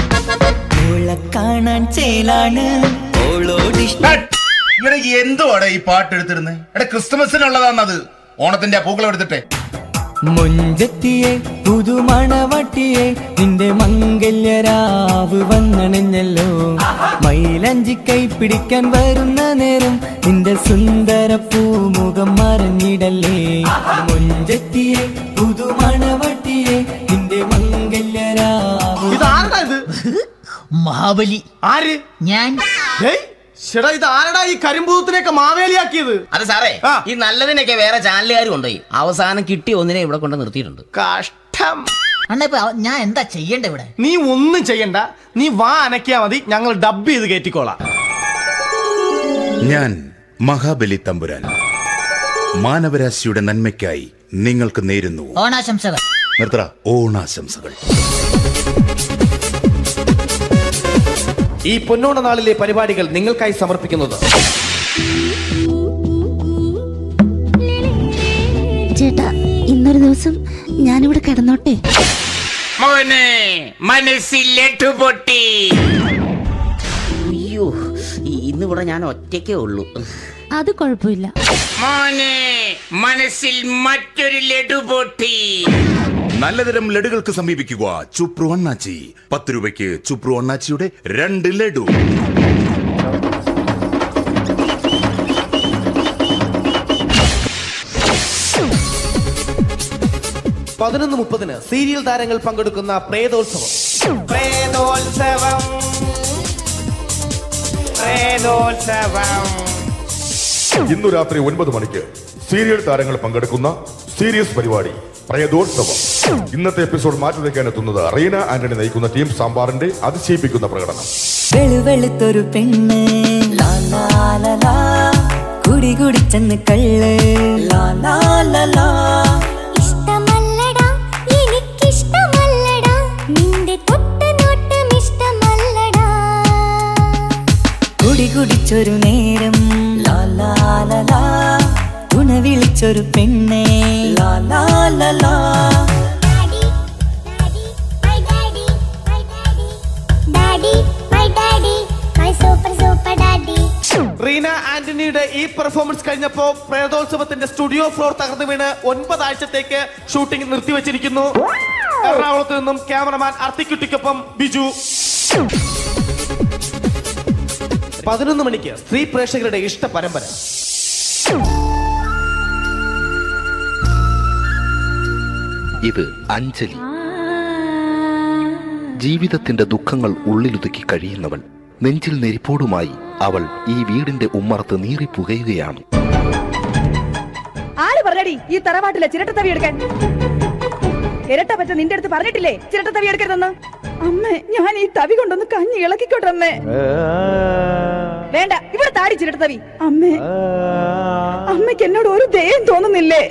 എന്തുവാടാ ഈ പാട്ട് എടുത്തിരുന്നത്? എടാ, ക്രിസ്മസിനുള്ളതാണത്. ഓണത്തിന്റെ പൂക്കളം എടുത്തിട്ടെ. മുഞ്ചത്തിയെ പുതുമണവട്ടിയെ നിന്റെ മംഗല്യരാവ് വന്നണഞ്ഞല്ലോ. മൈലഞ്ചി കൈ പിടിക്കാൻ വരുന്ന നേരം നിന്റെ സുന്ദര പൂമുഖം മറഞ്ഞിടല്ലേ. മുഞ്ചത്തിയെ പുതുമണവട്ടിയെ നിന്റെ മംഗല്യരാവ്. മഹാബലി. ആര്? ഞാൻ. ചേട്ടാ, ഇത് ആരടാ ഈ കരിമ്പൂത്തിനെയൊക്കെ മാവേലിയാക്കിയത്? അത് സാറേ, ഈ നല്ലതിനൊക്കെ വേറെ ചാനലുകാർ കൊണ്ടുപോയി അവസാനം കിട്ടി ഒന്നിനെ ഇവിടെ കൊണ്ട് നിർത്തിയിട്ടുണ്ട്. കഷ്ടം. ഞാൻ എന്താ ചെയ്യണ്ട ഇവിടെ? നീ ഒന്നും ചെയ്യണ്ട, നീ വാ അനക്കിയാ മതി, ഞങ്ങൾ ഡബ് ചെയ്ത് കയറ്റിക്കോളാം. ഞാൻ മഹാബലി തമ്പുരാൻ മാനവരാശിയുടെ നന്മയ്ക്കായി നിങ്ങൾക്ക് നേരുന്നു ഓണാശംസകൾ. നിർത്തറ. ഓണാശംസകൾ. ഈ പൊന്നോണ നാളിലെ പരിപാടികൾ നിങ്ങൾക്കായി സമർപ്പിക്കുന്നത് ചേട്ടാ, ഇന്നൊരു ദിവസം ഞാനിവിടെ കിടന്നോട്ടെ? മോനെ മനസ്സിലെട്ടു പൊട്ടി. അയ്യോ, ഇന്നിവിടെ ഞാൻ ഒറ്റയ്ക്കേ ഉള്ളൂ. അത് കുഴപ്പമില്ല. മോനെ മനസ്സിൽ മറ്റൊരു ലഡു പൊട്ടി. നല്ലതരം ലഡുകൾക്ക് സമീപിക്കുക ചുപ്രു അണ്ണാച്ചി. 10 രൂപയ്ക്ക് ചുപ്രു അണ്ണാച്ചിയുടെ 2 ലഡു. (11:30) സീരിയൽ താരങ്ങൾ പങ്കെടുക്കുന്ന പ്രേതോത്സവം. ഇന്നു രാത്രി 9 മണിക്ക് സീരിയൽ താരങ്ങൾ പങ്കെടുക്കുന്ന സീരിയസ് പരിപാടി പ്രേതോത്സവം. ഇന്നത്തെ എപ്പിസോഡ് മാറ്റി വയ്ക്കാൻ എത്തുന്നത് റീന ആന്റണി നയിക്കുന്ന ടീം സാമ്പാറിന്റെ അതിശയിപ്പിക്കുന്ന പ്രകടനം. വെളുവെളുത്തൊരു പെണ്ണ് കുടി കുടിച്ചെന്ന് കള്ള്. ഇഷ്ടമല്ലടാ, എനിക്കിഷ്ടമല്ലടാ, നിന്റെ തൊട്ടനോട്ടം ഇഷ്ടമല്ലടാ. കുടി കുടിച്ചൊരു നേരം തുണ വിളിച്ചൊരു പെണ്ണെ. റീന ആന്റണിയുടെ ഈ പെർഫോമൻസ് കഴിഞ്ഞപ്പോ പ്രേതോത്സവത്തിന്റെ സ്റ്റുഡിയോ ഫ്ലോർ തകർന്നു വീണ് 9 ആഴ്ചത്തേക്ക് ഷൂട്ടിംഗ് നിർത്തിവെച്ചിരിക്കുന്നു. എറണാകുളത്ത് നിന്നും ക്യാമറമാൻ അർത്തിക്കുട്ടിക്കൊപ്പം ബിജു. 11 മണിക്ക് സ്ത്രീ പ്രേക്ഷകരുടെ ഇഷ്ട പരമ്പര. ഇത് അഞ്ജലി. ജീവിതത്തിന്റെ ദുഃഖങ്ങൾ ഉള്ളിലൊതുക്കി കഴിയുന്നവൾ. നെഞ്ചിൽ നെരിപ്പോടുമായി അവൾ ഈ വീടിന്റെ ഉമ്മറത്ത് നീറിപ്പുകയുകയാണ്. ആര് പറഞ്ഞടി ഈ തറവാട്ടിലെ ചിരട്ടത്തവി എടുക്കാൻ? ഇരട്ട പറ്റ നിന്റെ അടുത്ത് പറഞ്ഞിട്ടില്ലേ ചിരട്ടത്തവി എടുക്കരുതെന്ന്? അമ്മേ, ഞാൻ ഈ തവി കൊണ്ടൊന്ന് കഞ്ഞി ഇളക്കിക്കോട്ടെ അമ്മേ. വേണ്ട, ഇവിടെ താടി ചിരട്ടത്തവി. അമ്മേ, അമ്മയ്ക്ക് എന്നോട് ഒരു ദയം തോന്നുന്നില്ലേ?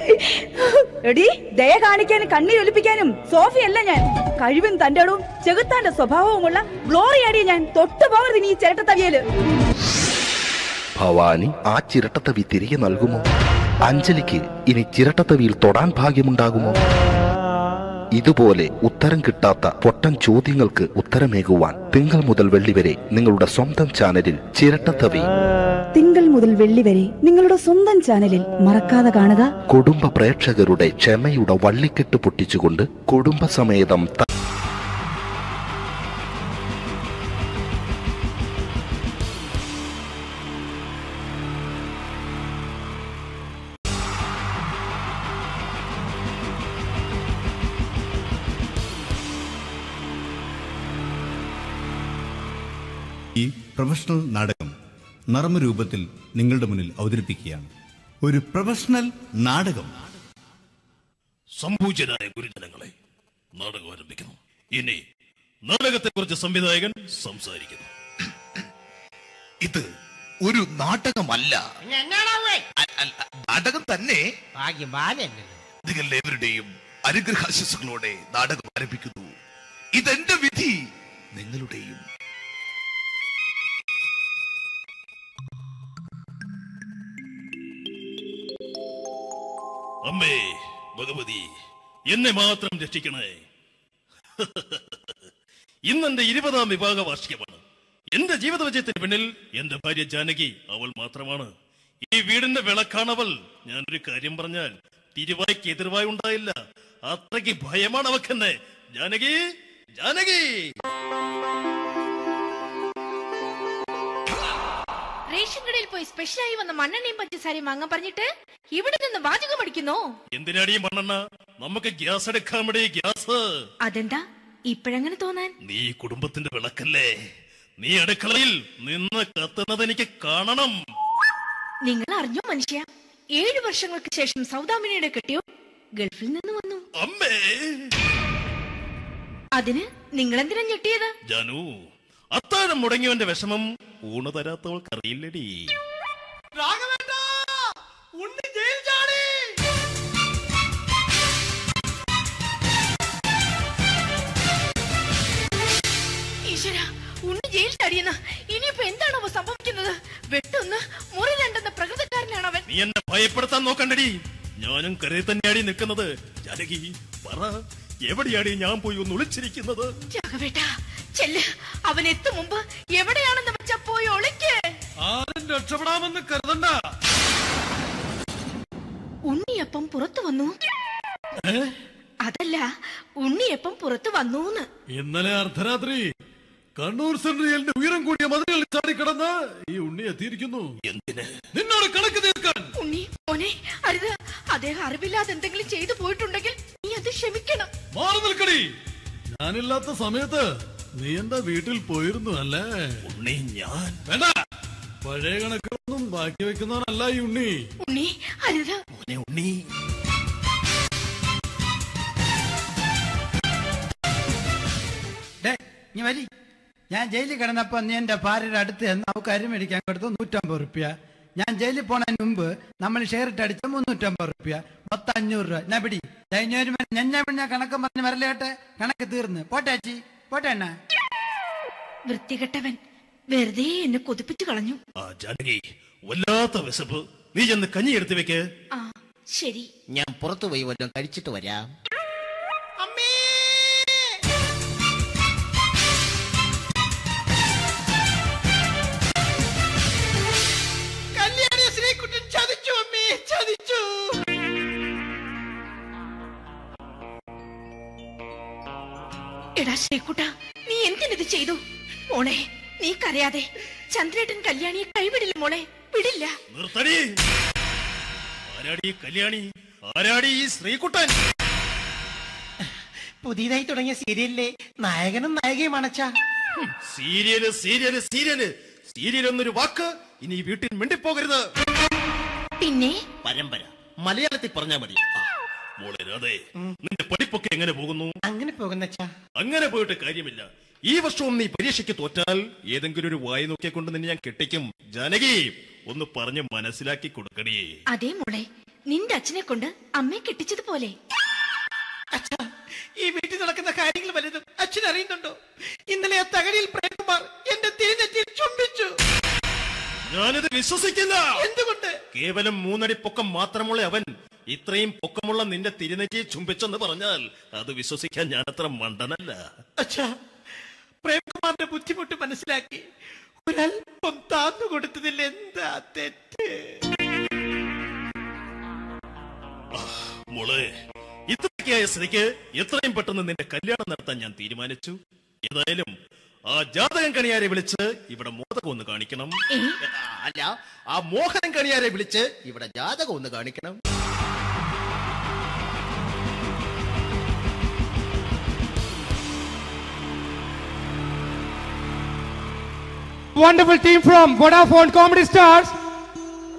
എടി, ദയ കാണിക്കാനും കണ്ണീരൊലിപ്പിക്കാനും സോഫിയല്ല ഞാൻ. കഴിവും തന്റെ ഇടവും ചെകുത്താന്റെ സ്വഭാവവുമുള്ള ഗ്ലോറിയാടിയ ഞാൻ. തൊട്ടു പോകരുത് ഈ ചിരട്ടത്തവിയല്. ഭവാനി ആ ചിരട്ടത്തവി തിരികെ നൽകുമോ? അഞ്ജലിക്ക് ഇനി ചിരട്ടത്തവിയിൽ തൊടാൻ ഭാഗ്യമുണ്ടാകുമോ? ഇതുപോലെ ഉത്തരം കിട്ടാത്ത പൊട്ടൻ ചോദ്യങ്ങൾക്ക് ഉത്തരമേകുവാൻ തിങ്കൾ മുതൽ വെള്ളി വരെ നിങ്ങളുടെ സ്വന്തം ചാനലിൽ ചിരട്ടത്തവി. തിങ്കൾ മുതൽ വെള്ളി വരെ നിങ്ങളുടെ സ്വന്തം ചാനലിൽ മറക്കാതെ കാണുക. കുടുംബ പ്രേക്ഷകരുടെ ക്ഷമയുടെ വള്ളിക്കെട്ട് പൊട്ടിച്ചുകൊണ്ട് കുടുംബസമേതം ഈ പ്രൊഫഷണൽ നാടകം നർമ്മരൂപത്തിൽ നിങ്ങളുടെ മുന്നിൽ അവതരിപ്പിക്കുകയാണ്. ഒരു പ്രൊഫഷണൽ നാടകം. സംപൂജ്യരായ ഗുരുജനങ്ങളെ, നാടകം ആരംഭിക്കുന്നു. ഇനി നാടകത്തെക്കുറിച്ച് സംവിധായകൻ സംസാരിക്കുന്നു. ഇത് ഒരു നാടകമല്ല, നാടകം തന്നെ. നിങ്ങളെവരുടെയും അനുഗ്രഹാശിസുകളോടെ നാടകം ആരംഭിക്കുന്നു. ഇതെന്റെ വിധി, നിങ്ങളുടെയും. അമ്മേ ഭഗവതി, എന്നെ മാത്രം രക്ഷിക്കണേ. ഇന്നെന്റെ 20ാം വിവാഹ വാർഷികമാണ്. എന്റെ ജീവിത വിജയത്തിന് പിന്നിൽ എന്റെ ഭാര്യ ജാനകി അവൾ മാത്രമാണ്. ഈ വീടിന്റെ വിളക്കാണവൾ. ഞാനൊരു കാര്യം പറഞ്ഞാൽ തിരുവായ്ക്ക് എതിർവായി ഉണ്ടായില്ല. അത്രയ്ക്ക് ഭയമാണ് അവക്കെന്നെ. ജാനകി, ജാനകി. റേഷൻ കടയിൽ പോയി സ്പെഷ്യലായി വന്ന മണ്ണെണ്ണയും പഞ്ചസാരയും വാങ്ങാൻ പറഞ്ഞിട്ട് ഇവിടെ നിന്ന് വാചകം അടിക്കുന്നോ? എന്തിനാടി മണ്ണെണ്ണ? നമുക്ക് ഗ്യാസ് എടുക്കാൻ വേണ്ടി ഗ്യാസ്. അതെന്താ ഇപ്പോഴങ്ങനെ തോന്നാൻ? നീ കുടുംബത്തിന്റെ വിളക്കല്ലേ. നീ അടുക്കളയിൽ നിന്ന് കത്തുന്നത് എനിക്ക് കാണണം. നിങ്ങൾ അറിഞ്ഞോ മനുഷ്യ, 7 വർഷങ്ങൾക്ക് ശേഷം സൗദാമിനിയുടെ കെട്ടിയോ ഗൾഫിൽ നിന്ന് വന്നു. അമ്മേ, അതിന് നിങ്ങൾ എന്തിനാ ഞെട്ടിയത്? ജാനു, അത്താഴം മുടങ്ങിയവന്റെ വിഷമം ഊണ് തരാത്തവൾക്ക് അറിയില്ലടി. ഈശ്വര, ഉണ്ണി ജയിൽ ചാടിയെന്ന്. ഇനിയിപ്പോ എന്താണോ സംഭവിക്കുന്നത്? വെട്ടൊന്ന് മുറി രണ്ടെന്ന പ്രകൃതക്കാരനാണ് അവൻ. നീ എന്നെ ഭയപ്പെടുത്താൻ നോക്കണ്ടടി. ഞാനും കരയിൽ തന്നെയാടി നിൽക്കുന്നത്. ജാനകി, പറ, എവിടെയാടി ഞാൻ പോയി ഒന്ന് ഒളിച്ചിരിക്കുന്നത്? രാഘവേട്ടാ, ചെല്ല്. അവൻ എത്തും മുമ്പ് എവിടെയാണെന്ന് വെച്ചാ പോയി ഒളിക്ക്. ആരും രക്ഷപ്പെടാമെന്ന് കരുതണ്ട. ഉണ്ണിയപ്പം പുറത്തു വന്നു. അതല്ല, ഉണ്ണിയപ്പം പുറത്തു വന്നൂന്ന്. ഇന്നലെ അർദ്ധരാത്രി കണ്ണൂർ സെൻട്രലിന്റെ ഉയരം കൂടിയ മതിലുകളിൽ ചാടിക്കിടന്ന് ഈ ഉണ്ണി എത്തിയിരിക്കുന്നു. എന്തിന്? നിന്നോട് കണക്ക് തീർക്കാൻ. ഉണ്ണി മോനെ, അരുത്. അദ്ദേഹം അറിവില്ലാതെ എന്തെങ്കിലും ചെയ്തു പോയിട്ടുണ്ടെങ്കിൽ നീ അത് ക്ഷമിക്കണം. മാറി നിൽക്കടി. ഞാനില്ലാത്ത സമയത്ത് നീ എന്താ വീട്ടിൽ പോയിരുന്നു അല്ലേ? ഉണ്ണി, ഞാൻ വേണ്ട. പഴയ കണക്കൊന്നും ബാക്കി വെക്കുന്നവനല്ല ഈ ഉണ്ണി. ഉണ്ണി, അരുത്. ഉണ്ണി, നീ വരി. ഞാൻ ജയിലിൽ കിടന്നപ്പോ നീ എന്റെ ഭാര്യയുടെ അടുത്ത് എന്ന് അവൾക്ക് അരി മേടിക്കാൻ കൊടുത്തു 150 റുപ്യ. ഞാൻ ജയിലിൽ പോണതിന് മുമ്പ് നമ്മൾ ഷെയർ ഇട്ട് അടിച്ച 350 റുപ്യ, മൊത്തം 500 രൂപ. ഞാൻ പിടി. ഞാൻ കണക്ക് പറഞ്ഞ് വരലേട്ടെ. കണക്ക് തീർന്ന്. പോട്ടെ അച്ചി, പോട്ടെ അണ്ണ. വൃത്തികെട്ടവൻ വെറുതെ എന്നെ കൊതിപ്പിച്ചു കളഞ്ഞു. ജാനകി, വല്ലാത്ത വിശപ്പ്. നീ ചെന്ന് കഞ്ഞി എടുത്ത് വെക്ക്. ആ ശരി. ഞാൻ പുറത്തു പോയി വല്ലതും കഴിച്ചിട്ട് വരാം. എടാ ശ്രീകുട്ട, നീ എന്തിനിത് ചെയ്തു? മോളെ, നീ കരയാതെ. ചന്ദ്രേട്ടൻ കല്യാണിയെ കൈവിടില്ല മോളെ, വിടില്ല. നിർത്തടി. ആരാടി കല്യാണി? ആരാടി ഈ ശ്രീകുട്ടൻ? പുതിയതായി തുടങ്ങിയ സീരിയലിലെ നായകനും നായികയും അണച്ചാ. സീരിയല് സീരിയല് സീരിയല് സീരിയൽ എന്നൊരു വാക്ക് ഇനി വീട്ടിൽ മിണ്ടിപ്പോകരുത്. പിന്നെ പരമ്പര മലയാളത്തിൽ പറഞ്ഞാ മതി. മോളെ രാധേ, നിന്റെ പഠിപ്പൊക്കെ എങ്ങനെ പോകുന്നു? അങ്ങനെ പോകുന്നച്ചാ. അങ്ങനെ പോയിട്ട് കാര്യമില്ല. ഈ വർഷവും നീ പരീക്ഷയ്ക്ക് തോറ്റാൽ ഏതെങ്കിലും ഒരു വായി നോക്കിയെ കൊണ്ട് നിന്നെ ഞാൻ കെട്ടിക്കും. ജാനകി, ഒന്ന് പറഞ്ഞ് മനസ്സിലാക്കി കൊടുക്കണേ. അതേ മോളെ, നിന്റെ അച്ഛനെ കൊണ്ട് അമ്മയെ കെട്ടിച്ചതുപോലെ. ഈ വീട്ടിൽ നടക്കുന്ന കാര്യങ്ങൾ വലുതും അച്ഛൻ അറിയുന്നുണ്ടോ? ഇന്നലെ ആ തകഴിയിൽ പ്രേംകുമാർ എന്റെ തിരിഞ്ഞെത്തി ചുംബിച്ചു. ഞാനിത് വിശ്വസിക്കില്ല. എന്തുകൊണ്ട്? കേവലം 3 അടി പൊക്കം മാത്രമുള്ള അവൻ ഇത്രയും പൊക്കമുള്ള നിന്റെ തിരുനെറ്റിയെ ചുംബിച്ചെന്ന് പറഞ്ഞാൽ അത് വിശ്വസിക്കാൻ ഞാൻ അത്ര മണ്ടനല്ല. അച്ഛാ, പ്രേംകുമാറിന്റെ ബുദ്ധിമുട്ട് മനസ്സിലാക്കി ഒരല്പം താന്നു കൊടുത്തതിൽ എന്താ തെറ്റ്? മോളെ, ഇത്രയ്ക്കായ സ്ഥിതിക്ക് എത്രയും പെട്ടെന്ന് നിന്റെ കല്യാണം നടത്താൻ ഞാൻ തീരുമാനിച്ചു. ഏതായാലും ആ ജാതകം കണിയാരെ വിളിച്ച് ഇവിടെ മോദകം ഒന്ന് കാണിക്കണം. അല്ല, ആ മോഹനം കണിയാരെ വിളിച്ച് ഇവിടെ ജാതകം ഒന്ന് കാണിക്കണം. wonderful team from Vodafone Comedy Stars,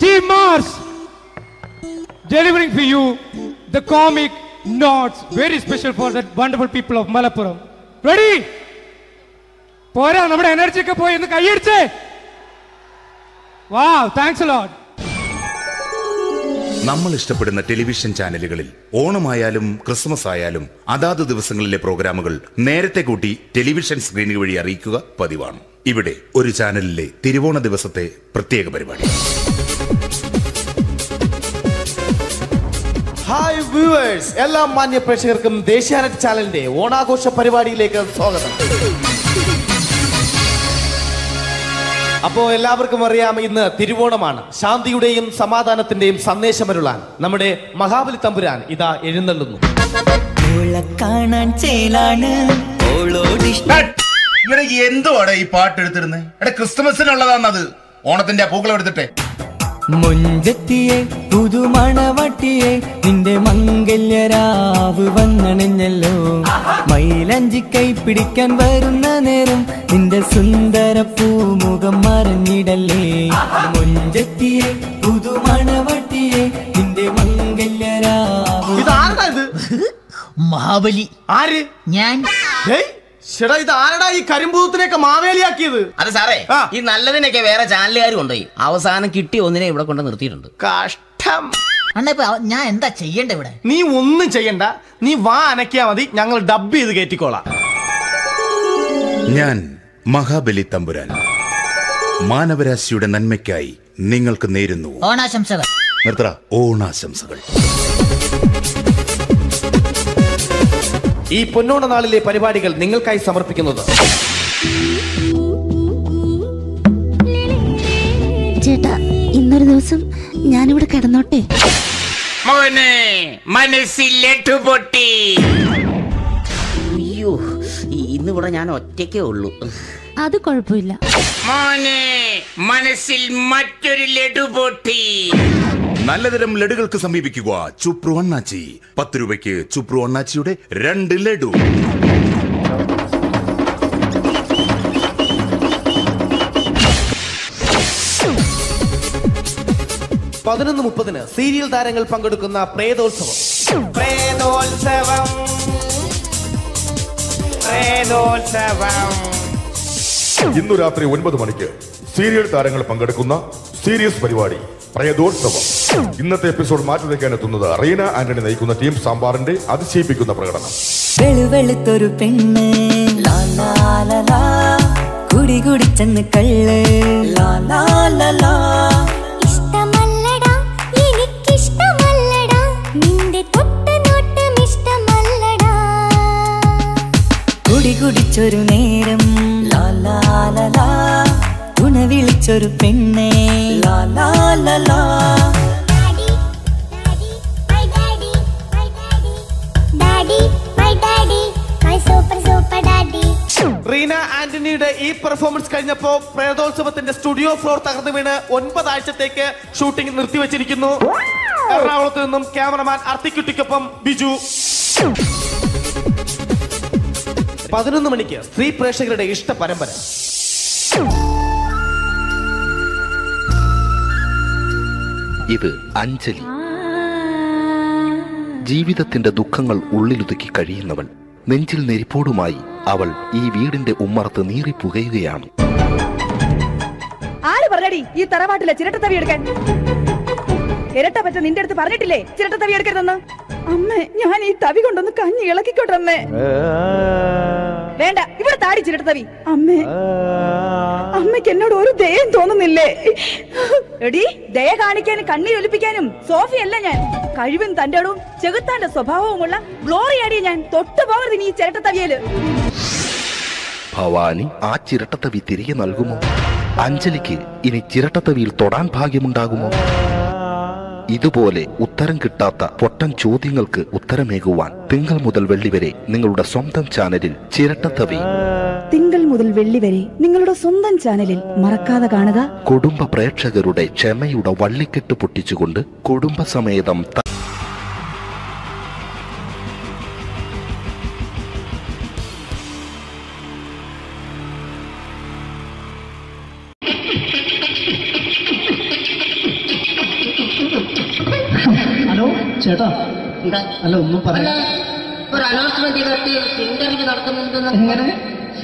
Team Mars, delivering for you the comic notes, very special for the wonderful people of Malappuram. Ready? Pora, nammade energy ke poi ennu kaiyediche. Wow, thanks a lot. നമ്മൾ ഇഷ്ടപ്പെടുന്ന television ചാനലുകളിൽ ഓണമായാലും Christmas ആയാലും അതാത് ദിവസങ്ങളിലെ പ്രോഗ്രാമുകൾ നേരത്തെ കൂട്ടി television സ്ക്രീനുകൾ വഴി അറിയിക്കുക പതിവാണ്. ഇവിടെ ഒരു ചാനലിലെ തിരുവോണ ദിവസത്തെ പ്രത്യേക പരിപാടി. ഹായ് വ്യൂവേഴ്സ്, എല്ലാ മാന്യ പ്രേക്ഷകർക്കും ദേശീയാനെറ്റ് ചാനലിന്റെ ഓണാഘോഷ പരിപാടിയിലേക്ക് സ്വാഗതം. അപ്പോ എല്ലാവർക്കും അറിയാം, ഇന്ന് തിരുവോണമാണ്. ശാന്തിയുടെയും സമാധാനത്തിന്റെയും സന്ദേശമരുളാൻ നമ്മുടെ മഹാബലി തമ്പുരാൻ ഇതാ എഴുന്നള്ളുന്നു. എന്തുവാടെ ഈ പാട്ട് എടുത്തിരുന്നത്? ക്രിസ്മസിനുള്ളതാണത്. ഓണത്തിന്റെ പൂക്കളം എടുത്തിട്ടെ. മുഞ്ചത്തിയെ പുതുമണവട്ടിയെ നിന്റെ മംഗല്യരാവ് വന്നണഞ്ഞല്ലോ. മൈലഞ്ചി കൈ പിടിക്കാൻ വരുന്ന നേരം നിന്റെ സുന്ദര പൂമുഖം മറഞ്ഞിടല്ലേ. മുഞ്ചത്തിയെ പുതുമണവട്ടിയെ നിന്റെ മംഗല്യരാവ്. മഹാബലി. ആര്? ഞാൻ. ചേട്ടാ, ഇത് ആരടാ ഈ കരിമ്പൂത്തിനെയൊക്കെ മാവേലിയാക്കിയത്? അതെ സാറേ, ഈ നല്ലതിനൊക്കെ വേറെ ചാനലുകാർ കൊണ്ടുപോയി അവസാനം കിട്ടിയ ഒന്നിനെ ഇവിടെ കൊണ്ട് നിർത്തിയിട്ടുണ്ട്. കഷ്ടം. ഞാൻ എന്താ ചെയ്യണ്ട ഇവിടെ? നീ ഒന്നും ചെയ്യണ്ട, നീ വാ അനക്കിയാ മതി, ഞങ്ങൾ ഡബ് ചെയ്ത് കയറ്റിക്കോളാം. ഞാൻ മഹാബലി തമ്പുരാൻ മാനവരാശിയുടെ നന്മയ്ക്കായി നിങ്ങൾക്ക് നേരുന്നു ഓണാശംസകൾ. നിർത്തറ. ഓണാശംസകൾ. ഈ പൊന്നോണ നാളിലെ പരിപാടികൾ നിങ്ങൾക്കായി സമർപ്പിക്കുന്നത് ചേട്ടാ, ഇന്നൊരു ദിവസം ഞാനിവിടെ കിടന്നോട്ടെ. മോനെ മനസ്സിലെട്ടു പൊട്ടി. അയ്യോ, ഇന്നിവിടെ ഞാൻ ഒറ്റയ്ക്കേ ഉള്ളൂ. അത് കുഴപ്പമില്ല. മോനെ മനസ്സിൽ മറ്റൊരു ലഡു പൊട്ടി. നല്ലതരം ലഡുകൾക്ക് സമീപിക്കുക ചുപ്രു അണ്ണാച്ചി. 10 രൂപയ്ക്ക് ചുപ്രു അണ്ണാച്ചിയുടെ 2 ലഡു. പതിനൊന്ന് 30 സീരിയൽ താരങ്ങൾ പങ്കെടുക്കുന്ന പ്രേതോത്സവം. ഇന്നു രാത്രി 9 മണിക്ക് സീരിയൽ താരങ്ങൾ പങ്കെടുക്കുന്ന സീരിയസ് പരിപാടി പ്രേതോത്സവം. ഇന്നത്തെ എപ്പിസോഡ് മാറ്റി വയ്ക്കാൻ എത്തുന്നത് റീന ആന്റണി നയിക്കുന്ന ടീം സാമ്പാറിന്റെ അതിശയിപ്പിക്കുന്ന പ്രകടനം. വെളുവെളുത്തൊരു പെണ്ണ് കുടി കുടിച്ചെന്ന് കള്ള്. ഇഷ്ടമല്ലടാ, എനിക്കിഷ്ടമല്ലടാ, നിന്റെ തൊട്ടനോട്ടം ഇഷ്ടമല്ലടാ. കുടി കുടിച്ചൊരു നേരം തുണ വിളിച്ചൊരു പെണ്ണെ. റീന ആന്റണിയുടെ ഈ പെർഫോമൻസ് കഴിഞ്ഞപ്പോ പ്രേതോത്സവത്തിന്റെ സ്റ്റുഡിയോ ഫ്ലോർ തകർന്നു വീണ് 9 ആഴ്ചത്തേക്ക് ഷൂട്ടിംഗ് നിർത്തിവെച്ചിരിക്കുന്നു. എറണാകുളത്ത് നിന്നും ക്യാമറമാൻ അർത്തിക്കുട്ടിക്കൊപ്പം ബിജു. 11 മണിക്ക് സ്ത്രീ പ്രേക്ഷകരുടെ ഇഷ്ട പരമ്പര. ഇത് അഞ്ജലി. ജീവിതത്തിന്റെ ദുഃഖങ്ങൾ ഉള്ളിലൊതുക്കി കഴിയുന്നവൾ. നെഞ്ചിൽ നെരിപ്പോടുമായി അവൾ ഈ വീടിന്റെ ഉമ്മറത്ത് നീറി പുകയുകയാണ്. ആര് പറഞ്ഞടി ഈ തറവാട്ടിലെ ചിരട്ട തവി എടുക്കാൻ? ഇരട്ട പറ്റ നിന്റെ അടുത്ത് പറഞ്ഞിട്ടില്ലേ ചിരട്ട തവി എടുക്കരുതെന്ന്? അമ്മേ, ഞാൻ ഈ തവി കൊണ്ടൊന്ന് കഞ്ഞി ഇളക്കിക്കോട്ടെ അമ്മേ. വേണ്ട, ഇവിടെ താടി ചിരട്ട തവി. അമ്മേ, അമ്മയ്ക്ക് എന്നോട് ഒരു ദയം തോന്നുന്നില്ലേ? എടി, ദയ കാണിക്കാനും കണ്ണീരൊലിപ്പിക്കാനും സോഫിയല്ല ഞാൻ. കഴിവും തന്റെടും ചെകുത്താന്റെ സ്വഭാവവുമുള്ള ഗ്ലോറിയാടിയ ഞാൻ. തൊട്ടു പോകരുത് നീ ചിരട്ട തവിയല്. ഭവാനി ആ ചിരട്ടത്തവി തിരികെ നൽകുമോ? അഞ്ജലിക്ക് ഇനി ചിരട്ടത്തവിയിൽ തൊടാൻ ഭാഗ്യമുണ്ടാകുമോ? ഇതുപോലെ ഉത്തരം കിട്ടാത്ത പൊട്ടൻ ചോദ്യങ്ങൾക്ക് ഉത്തരമേകുവാൻ തിങ്കൾ മുതൽ വെള്ളി വരെ നിങ്ങളുടെ സ്വന്തം ചാനലിൽ ചിരട്ടത്തവി. തിങ്കൾ മുതൽ വെള്ളി വരെ നിങ്ങളുടെ സ്വന്തം ചാനലിൽ മറക്കാതെ കാണുക. കുടുംബ പ്രേക്ഷകരുടെ ക്ഷമയുടെ വള്ളിക്കെട്ട് പൊട്ടിച്ചുകൊണ്ട് കുടുംബസമേതം ചേട്ടാ അല്ല ഒന്നും പറയാ ഒരു അനൗൺസ്മെന്റ് ചെയ്തിട്ട് ഇന്റർവ്യൂ നടക്കുന്നുണ്ടെന്ന്. എങ്ങനെ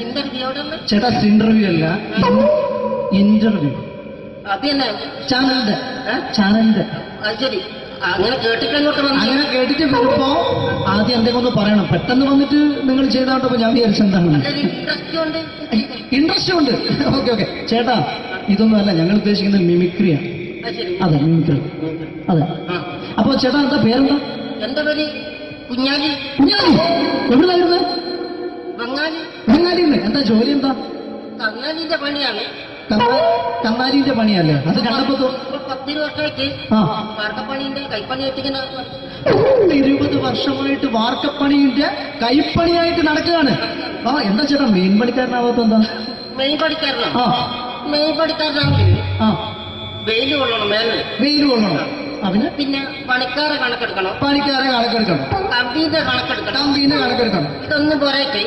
ഇന്റർവ്യൂ എവിടെ? ചേട്ടാ ഇന്റർവ്യൂ അല്ല, ഇന്റർവ്യൂ. അത് തന്നെ ചാനലിന്റെ. അത് ശരി. അങ്ങനെ കേട്ടിട്ട് അങ്ങോട്ട് വന്നു. അങ്ങനെ കേട്ടിട്ട് വരുമ്പോ ആദ്യം എന്തെങ്കിലും ഒന്ന് പറയണം. പെട്ടെന്ന് വന്നിട്ട് നിങ്ങൾ ചെയ്താണ്ടപ്പോ ഞാൻ വിചാരിച്ചെന്താണ് ഇൻട്രസ്റ്റ് ഉണ്ട്. ഓക്കെ ഓക്കെ ചേട്ടാ, ഇതൊന്നും അല്ല ഞങ്ങൾ ഉദ്ദേശിക്കുന്നത് മിമിക്രിയാണ്. അതെ മിമിക്രി. അതെ. അപ്പൊ ചേട്ടാ എന്താ പേരെന്താ? എന്റെ പേര് കുഞ്ഞാലി. കുഞ്ഞാലി എവിടുന്നായിരുന്നു? ബംഗാളി. ബംഗാളിന്ന്. എന്താ ജോലി എന്താ? കന്നാലിന്റെ പണിയാണ്. കന്നാലിന്റെ പണിയല്ലേ? അത് കണ്ടപ്പോ 10 വർഷമായിട്ട് വാർക്കപ്പണിന്റെ കൈപ്പണിയായിട്ട് ഇങ്ങനെ 20 വർഷമായിട്ട് വാർക്കപ്പണിന്റെ കൈപ്പണിയായിട്ട് നടക്കുകയാണ്. ആ എന്താ ചേട്ടാ മെയിൻ പണിക്കാരനാവാത്ത എന്താ? മെയിൻ പണിക്കാരനാണെങ്കിൽ വെയിൽ കൊള്ളണം. വെയിൽ കൊള്ളണം. അതിന് പിന്നെ പണിക്കാരെ കണക്കെടുക്കണം. കമ്പീന്റെ കണക്കെടുക്കണം. ഇതൊന്നും പോരായിട്ട്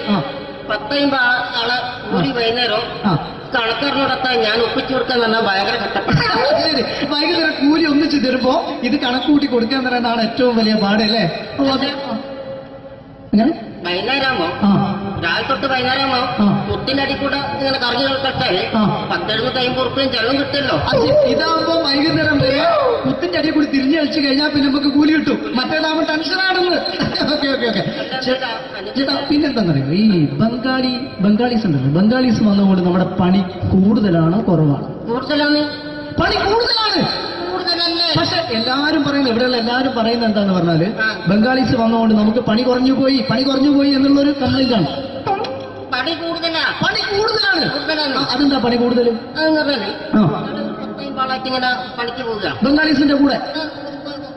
10-50 ആളെ കൂടി വൈകുന്നേരം കണക്കാരനോടൊക്കെ ഞാൻ ഒപ്പിച്ചു കൊടുക്കാൻ പറഞ്ഞാൽ ഭയങ്കര കഷ്ടപ്പെട്ടു. വൈകുന്നേരം കൂലി ഒന്നിച്ച് തരുമ്പോ ഇത് കണക്കൂട്ടി കൊടുക്കാൻ തരാനാണ് ഏറ്റവും വലിയ പാടല്ലേ? വൈകുന്നേരമാകുമ്പോ രാവിലെ തൊട്ട് വൈകുന്നേരമാകുമ്പോ മുത്തിന്റെ അടി കൂടെ ഇങ്ങനെ കറങ്ങി കളിക്കട്ടെ 10-70-50 ഉറുപ്പിയും ചെലവും കിട്ടുമല്ലോ. ഇതാകുമ്പോ വൈകുന്നേരം വരെ മുത്തിന്റെ അടി കൂടി തിരിഞ്ഞു കളിച്ചു കഴിഞ്ഞാൽ പിന്നെ നമുക്ക് കൂലി കിട്ടും. മറ്റേതാകുമ്പോ ടെൻഷനാണെന്ന്. ഓക്കെ ഓക്കെ ഓക്കെ ചേട്ടാ പിന്നെന്താണെന്നറിയോ, ഈ ബംഗാളീസ് ഉണ്ടല്ലോ, ബംഗാളീസ് വന്നുകൊണ്ട് നമ്മുടെ പണി കൂടുതലാണോ കുറവാണ്? പണി കൂടുതലാണ്. പക്ഷെ എല്ലാരും പറയുന്നത്, ഇവിടെയുള്ള എല്ലാരും പറയുന്നത് എന്താന്ന് പറഞ്ഞാല് ബംഗാളീസ് വന്നുകൊണ്ട് നമുക്ക് പണി കുറഞ്ഞു പോയി എന്നുള്ളൊരു കംപ്ലൈന്റ് ആണ്. പണി കൂടുതലാണ്. അതെന്താ പണി കൂടുതൽ? ഇങ്ങനെ പണിക്ക് പോവുക ബംഗാളീസിന്റെ കൂടെ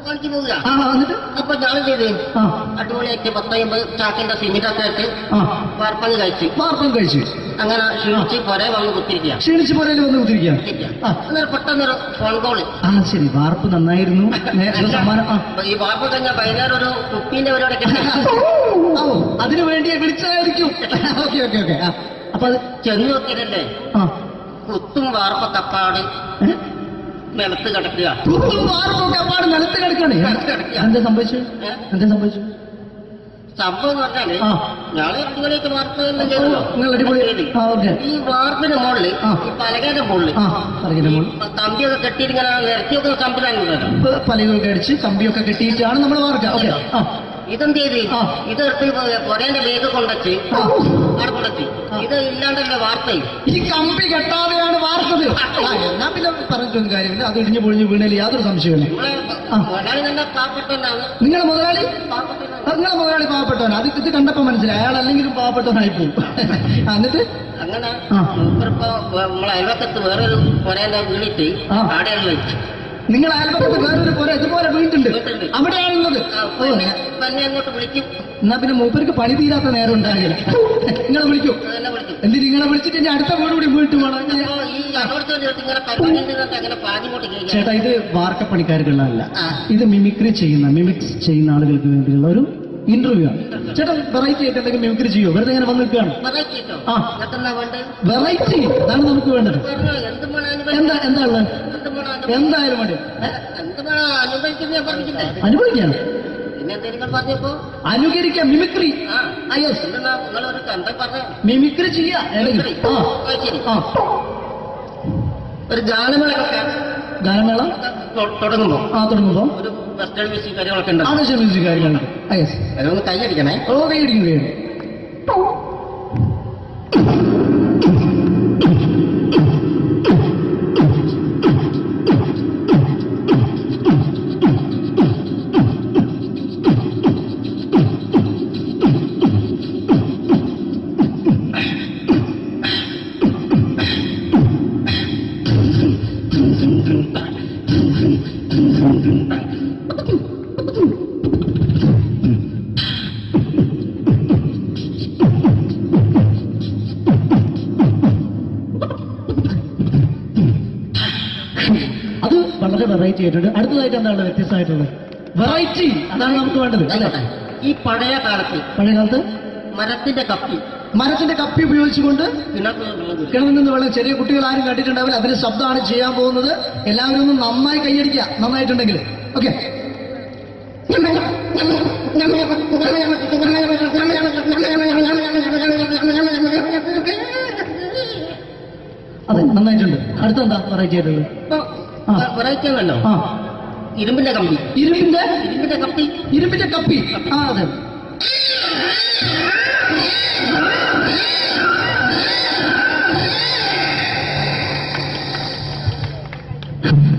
പണിക്ക് പോവുക. അപ്പൊ ഞാൻ ചെയ്ത് അടിപൊളിയായിട്ട് 10-50 ചാക്കിന്റെ സിമിറ്റൊക്കെ ആയിട്ട് വാർപ്പണി കഴിച്ചു. അങ്ങനെ ക്ഷീണിച്ച് പുറേ വന്ന് കുത്തിരിക്കുക. അന്നേരം പെട്ടെന്നൊരു ഫോൺ കോള്. ശരി, വാർപ്പ് നന്നായിരുന്നു. ഈ വാർപ്പ് കഴിഞ്ഞാൽ വൈകുന്നേരം ഒരു കുപ്പീന്റെ പരിപാടി അതിനു വേണ്ടി വിളിച്ചതായിരിക്കും. അപ്പൊ അത് ചെന്ന് നോക്കിയതല്ലേ, കുത്തും വാർപ്പ കപ്പാട് നിലത്ത് കിടക്കുക. എന്താ സംഭവിച്ചു? സംഭവം എന്ന് പറഞ്ഞാല് ഞങ്ങള് അടിപൊളിയായിട്ട് വാർപ്പ് എല്ലാം ചെയ്തല്ലോ. ഈ വാർപ്പിന്റെ മുകളില് ഈ പലകയുടെ മുകളില് കമ്പിയൊക്കെ കെട്ടിയിട്ട് ഇങ്ങനെ നിരത്തി വെക്കുന്ന സംവിധാനം പലകൊക്കെ അടിച്ച് കമ്പിയൊക്കെ കെട്ടിയിട്ടാണ് നമ്മൾ വാർക്കുക. ഇതെന്ത് ചെയ്ത് ഇതെടുത്ത് പൊരേന്റെ വേഗം കൊണ്ടച്ച് അവിടെ കൊണ്ടച്ച് ഇത് ഇല്ലാണ്ടല്ലേ വാർത്തയും. ഈ കമ്പി കെട്ടാതെയാണ് വാർത്തത്. ഞാൻ പിന്നെ പറഞ്ഞിട്ടൊന്നും കാര്യമില്ല. അത് ഇടിഞ്ഞു പൊളിഞ്ഞു വീണേൽ യാതൊരു സംശയമില്ല. മുതലാളി തന്നെ പാവപ്പെട്ടവനാണ്. നിങ്ങളെ മുതലാളി പാവപ്പെട്ടവനാണ്. അത് ഇത് കണ്ടപ്പോ മനസ്സിലായി അയാൾ അല്ലെങ്കിലും പാവപ്പെട്ടവനായി പോകും. എന്നിട്ട് അങ്ങനെ ഇപ്പൊ നമ്മളെ അയൽവക്കത്ത് വേറൊരു പൊരേന്റെ വീണിട്ട് ആടെയാണ് വെച്ചു. നിങ്ങൾ അയൽപക്കത്ത് വേറൊരു പുര ഇതുപോലെ വീട്ടുണ്ട്, അവിടെയാണുള്ളത്. അങ്ങോട്ട് വിളിക്കും. എന്നാ പിന്നെ മൂപ്പർക്ക് പണി തീരാത്ത നേരം ഉണ്ടാകില്ല. നിങ്ങളെ വിളിക്കും. എന്തിന് നിങ്ങളെ വിളിച്ചിട്ട് ഇനി അടുത്ത വീട് കൂടി വീട്ടു പോകണം. ചേട്ടാ ഇത് വാർക്കപ്പണിക്കാർക്കുള്ളതല്ല, ഇത് മിമിക്സ് ചെയ്യുന്ന ആളുകൾക്ക് വേണ്ടിയുള്ള ഒരു ഇന്റർവ്യൂ ആണ്. ചേട്ടാ വെറൈറ്റി ആയിട്ട് എന്തെങ്കിലും മിമിക്രി ചെയ്യോ? വെറുതെ ഇങ്ങനെ വന്ന് നിൽക്കുകയാണ്. വെറൈറ്റി അതാണ് നമുക്ക് വേണ്ടത്. എന്താ ഉള്ളത്? എന്തായാലും മതി. അനുഭവിക്കാണ്, അനുകരിക്കാം. മിമിക്രി മിമിക്രി ചെയ്യാ. ഒരു ഗാനമേള തുടങ്ങുമ്പോ ഒരു വെസ്റ്റേൺ മ്യൂസിക് കാര്യങ്ങളൊക്കെ ഉണ്ട്. മ്യൂസിക് കാര്യങ്ങളുണ്ട്. അതൊന്ന് കൈയടിക്കണേ. കൈയടിക്കും. വെറൈറ്റി ആയിട്ടുണ്ട്. അടുത്തതായിട്ട് എന്താണ് വ്യത്യസ്തമായിട്ടുള്ളത്? വെറൈറ്റി അതാണ് നമുക്ക് വേണ്ടത്. ഈ പഴയ കാലത്ത് മരത്തിന്റെ കപ്പി ഉപയോഗിച്ചുകൊണ്ട് കിണറിൽ നിന്ന് വെള്ളം, ചെറിയ കുട്ടികൾ ആരും കണ്ടിട്ടുണ്ടാവില്ല, അതിന്റെ ശബ്ദമാണ് ചെയ്യാൻ പോകുന്നത്. എല്ലാവരും ഒന്ന് നന്നായി കൈയടിക്കുക, നന്നായിട്ടുണ്ടെങ്കിൽ. ഓക്കെ അതെ, നന്നായിട്ടുണ്ട്. അടുത്തെന്താ വെറൈറ്റി ആയിട്ടുള്ളത്? വെറൈറ്റി ആണല്ലോ, ഇരുമ്പിന്റെ കമ്പി. ഇരുമ്പിന്റെ കപ്പി. ഇരുമ്പിന്റെ കപ്പി. ആ അതെ.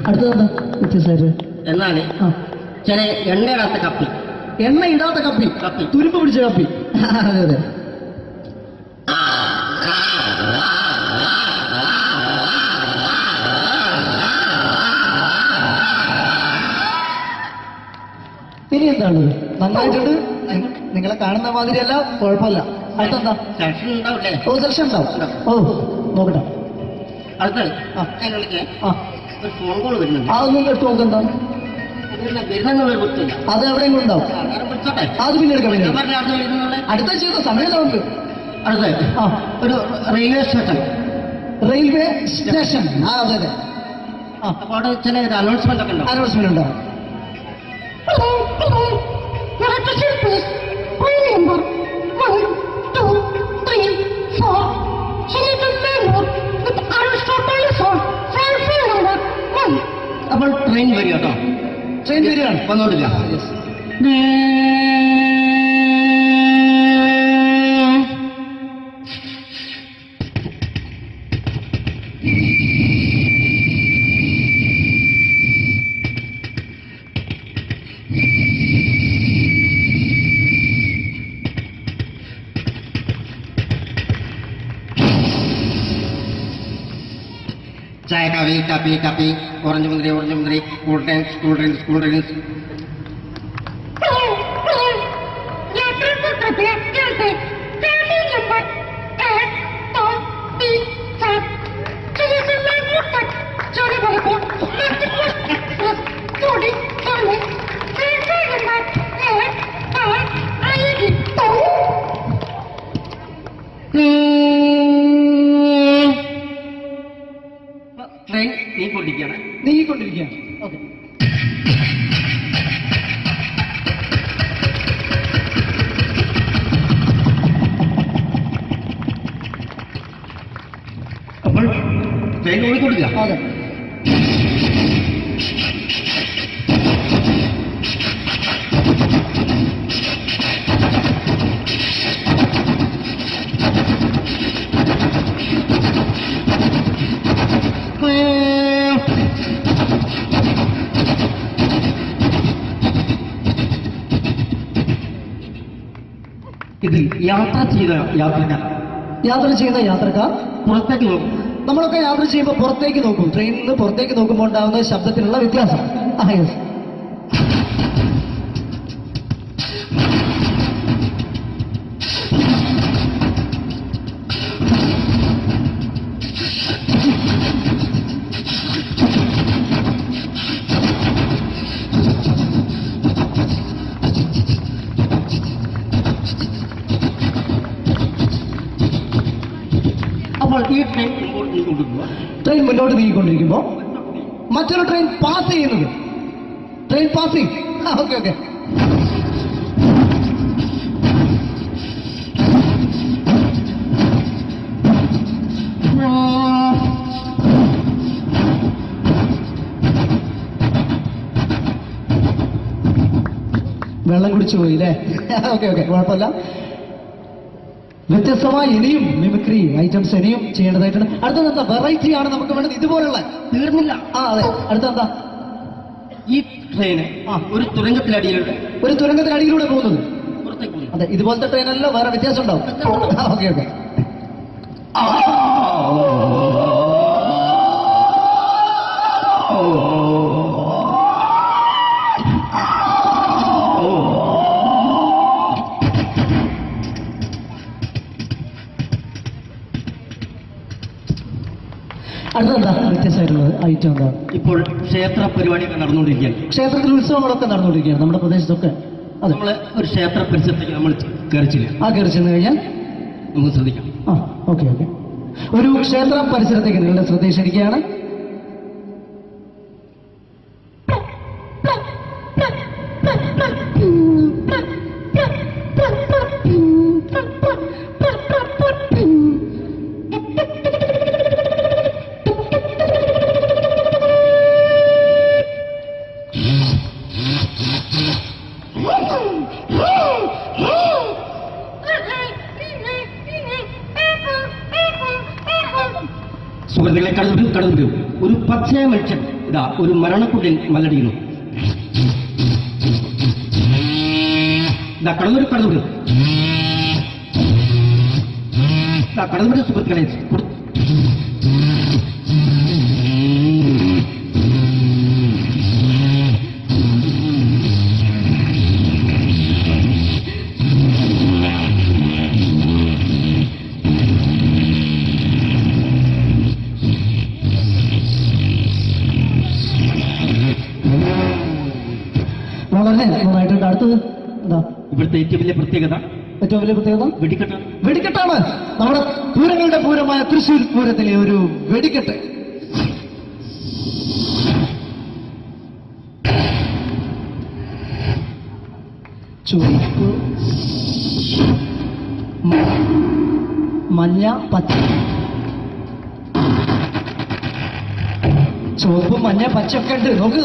അടുത്തതെന്താ വ്യത്യസ്തമായിട്ട്? എന്നാല് ചില എണ്ണയിടാത്ത കപ്പി. എണ്ണ ഇടാത്ത കപ്പി. കപ്പി തുരുമ്പ് പിടിച്ച കപ്പി. അതെ അതെ. ഇനി എന്താണ്? നന്നായിട്ടുണ്ട്. നിങ്ങളെ കാണുന്ന മാതിരിയല്ല, കുഴപ്പമില്ല. അടുത്തെന്താ? ഓ സെലക്ഷൻ ഉണ്ടാവും. ഓ നോക്കട്ടെ. അടുത്ത ഫോൺ കോൾ വരുന്നുണ്ട്. അതൊന്നും കേട്ടു നോക്കെന്താ? അത് എവിടെയെങ്കിലും ഉണ്ടാവും. അത് പിന്നെ എടുക്കാം. അടുത്ത ചെയ്ത സമയം നമുക്ക് അടുത്ത ഒരു റെയിൽവേ സ്റ്റേഷൻ. Railway station. ആ അതെ അതെ. അപ്പോൾ അവിടെ ചില അനൗൺസ്മെന്റ് ഒക്കെ ഉണ്ടാവും. അനൗൺസ്മെന്റ് ഉണ്ടാവും. അപ്പോൾ ട്രെയിൻ വരിക കേട്ടോ. ട്രെയിൻ വരികയാണ്. വന്നോണ്ടില്ല. चाय काफी काफी काफी ऑरेंज मुंदरी cold drinks cold drinks cold drinks train നീങ്ങിക്കൊണ്ടിരിക്കുകയാണ്. ഓക്കെ. അപ്പോൾ ട്രെയിൻ ഓടിക്കൊണ്ടിരിക്കുക. അതെ. ഇതിൽ യാത്ര ചെയ്ത യാത്രക്കാർ പുറത്തേക്ക് നോക്കും. നമ്മളൊക്കെ യാത്ര ചെയ്യുമ്പോൾ പുറത്തേക്ക് നോക്കും. ട്രെയിനിൽ നിന്ന് പുറത്തേക്ക് നോക്കുമ്പോൾ ഉണ്ടാകുന്ന ശബ്ദത്തിനുള്ള വ്യത്യാസം. അപ്പോൾ ഈ ട്രെയിൻ മുന്നോട്ട് നീങ്ങിക്കൊണ്ടിരിക്കുമ്പോൾ മറ്റൊരു ട്രെയിൻ പാസ് ചെയ്യുന്നത്. Train passing. Okay okay. വെള്ളം കുടിച്ചു പോയില്ലേ? ഓക്കെ ഓക്കെ, കുഴപ്പമില്ല. വ്യത്യസ്തമായി ഇനിയും മിമിക്രി ഐറ്റംസ് ഇനിയും ചെയ്യേണ്ടതായിട്ടുണ്ട്. അടുത്തതെന്താ? വെറൈറ്റി ആണ് നമുക്ക് വേണ്ടത്. ഇതുപോലുള്ള തീർന്നില്ല. ആ അതെ. അടുത്തെന്താ? ഈ ട്രെയിന് ഒരു തുരങ്കത്തിനടിയിലൂടെ പോകുന്നത്. അതെ, ഇതുപോലത്തെ ട്രെയിനല്ലോ, വേറെ വ്യത്യാസം ഉണ്ടാവും. Okay okay. അടുത്തെന്താ വ്യത്യസ്തമായിട്ടുള്ളത് ഐറ്റം എന്താ? ഇപ്പോൾ ക്ഷേത്ര പരിപാടിയൊക്കെ നടന്നുകൊണ്ടിരിക്കുകയാണ്. ക്ഷേത്രത്തിൽ ഉത്സവങ്ങളൊക്കെ നടന്നുകൊണ്ടിരിക്കുകയാണ് നമ്മുടെ പ്രദേശത്തൊക്കെ. അത് നമ്മൾ ഒരു ക്ഷേത്ര പരിസരത്തേക്ക് നമ്മൾ കയറിച്ചില്ല. ആ കയറി ചെന്ന് കഴിഞ്ഞാൽ നമുക്ക് ശ്രദ്ധിക്കാം. ആ ഓക്കെ ഓക്കെ. ഒരു ക്ഷേത്ര പരിസരത്തേക്ക് നിങ്ങളുടെ ശ്രദ്ധ ക്ഷണിക്കുകയാണ്. സുഹൃത്തുക്കളെ കടന്നു ഒരു പച്ചയ മനുഷ്യൻ ഇതാ ഒരു മരണക്കുള്ളിൽ മലടിയുന്നു. ഇതാ കടന്നു സുഹൃത്തുക്കളെ. വളരെ നന്നായിട്ടുണ്ട്. അടുത്തത് എന്താ ഇവിടുത്തെ ഏറ്റവും വലിയ പ്രത്യേകത? വെടിക്കെട്ടാണ്. നമ്മുടെ പൂരങ്ങളുടെ പൂരമായ തൃശ്ശൂർ പൂരത്തിലെ ഒരു വെടിക്കെട്ട്. ചുവപ്പ്, മഞ്ഞ, പച്ച. ചുവപ്പ്, മഞ്ഞ, പച്ചയൊക്കെ ഉണ്ട്. നോക്ക്.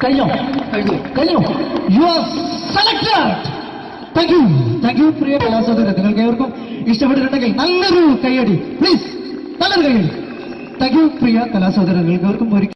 കഴിഞ്ഞു. You are selected. Thank you പ്രിയ കലാസഹോദരൻ. നിങ്ങൾക്ക് ഏവർക്കും ഇഷ്ടപ്പെട്ടിട്ടുണ്ടെങ്കിൽ നല്ലൊരു കൈയടി പ്ലീസ്. നല്ലൊരു കൈയടി. താങ്ക് യു പ്രിയ കലാസഹോദരൻ. നിങ്ങൾക്ക് ഏവർക്കും ഒരു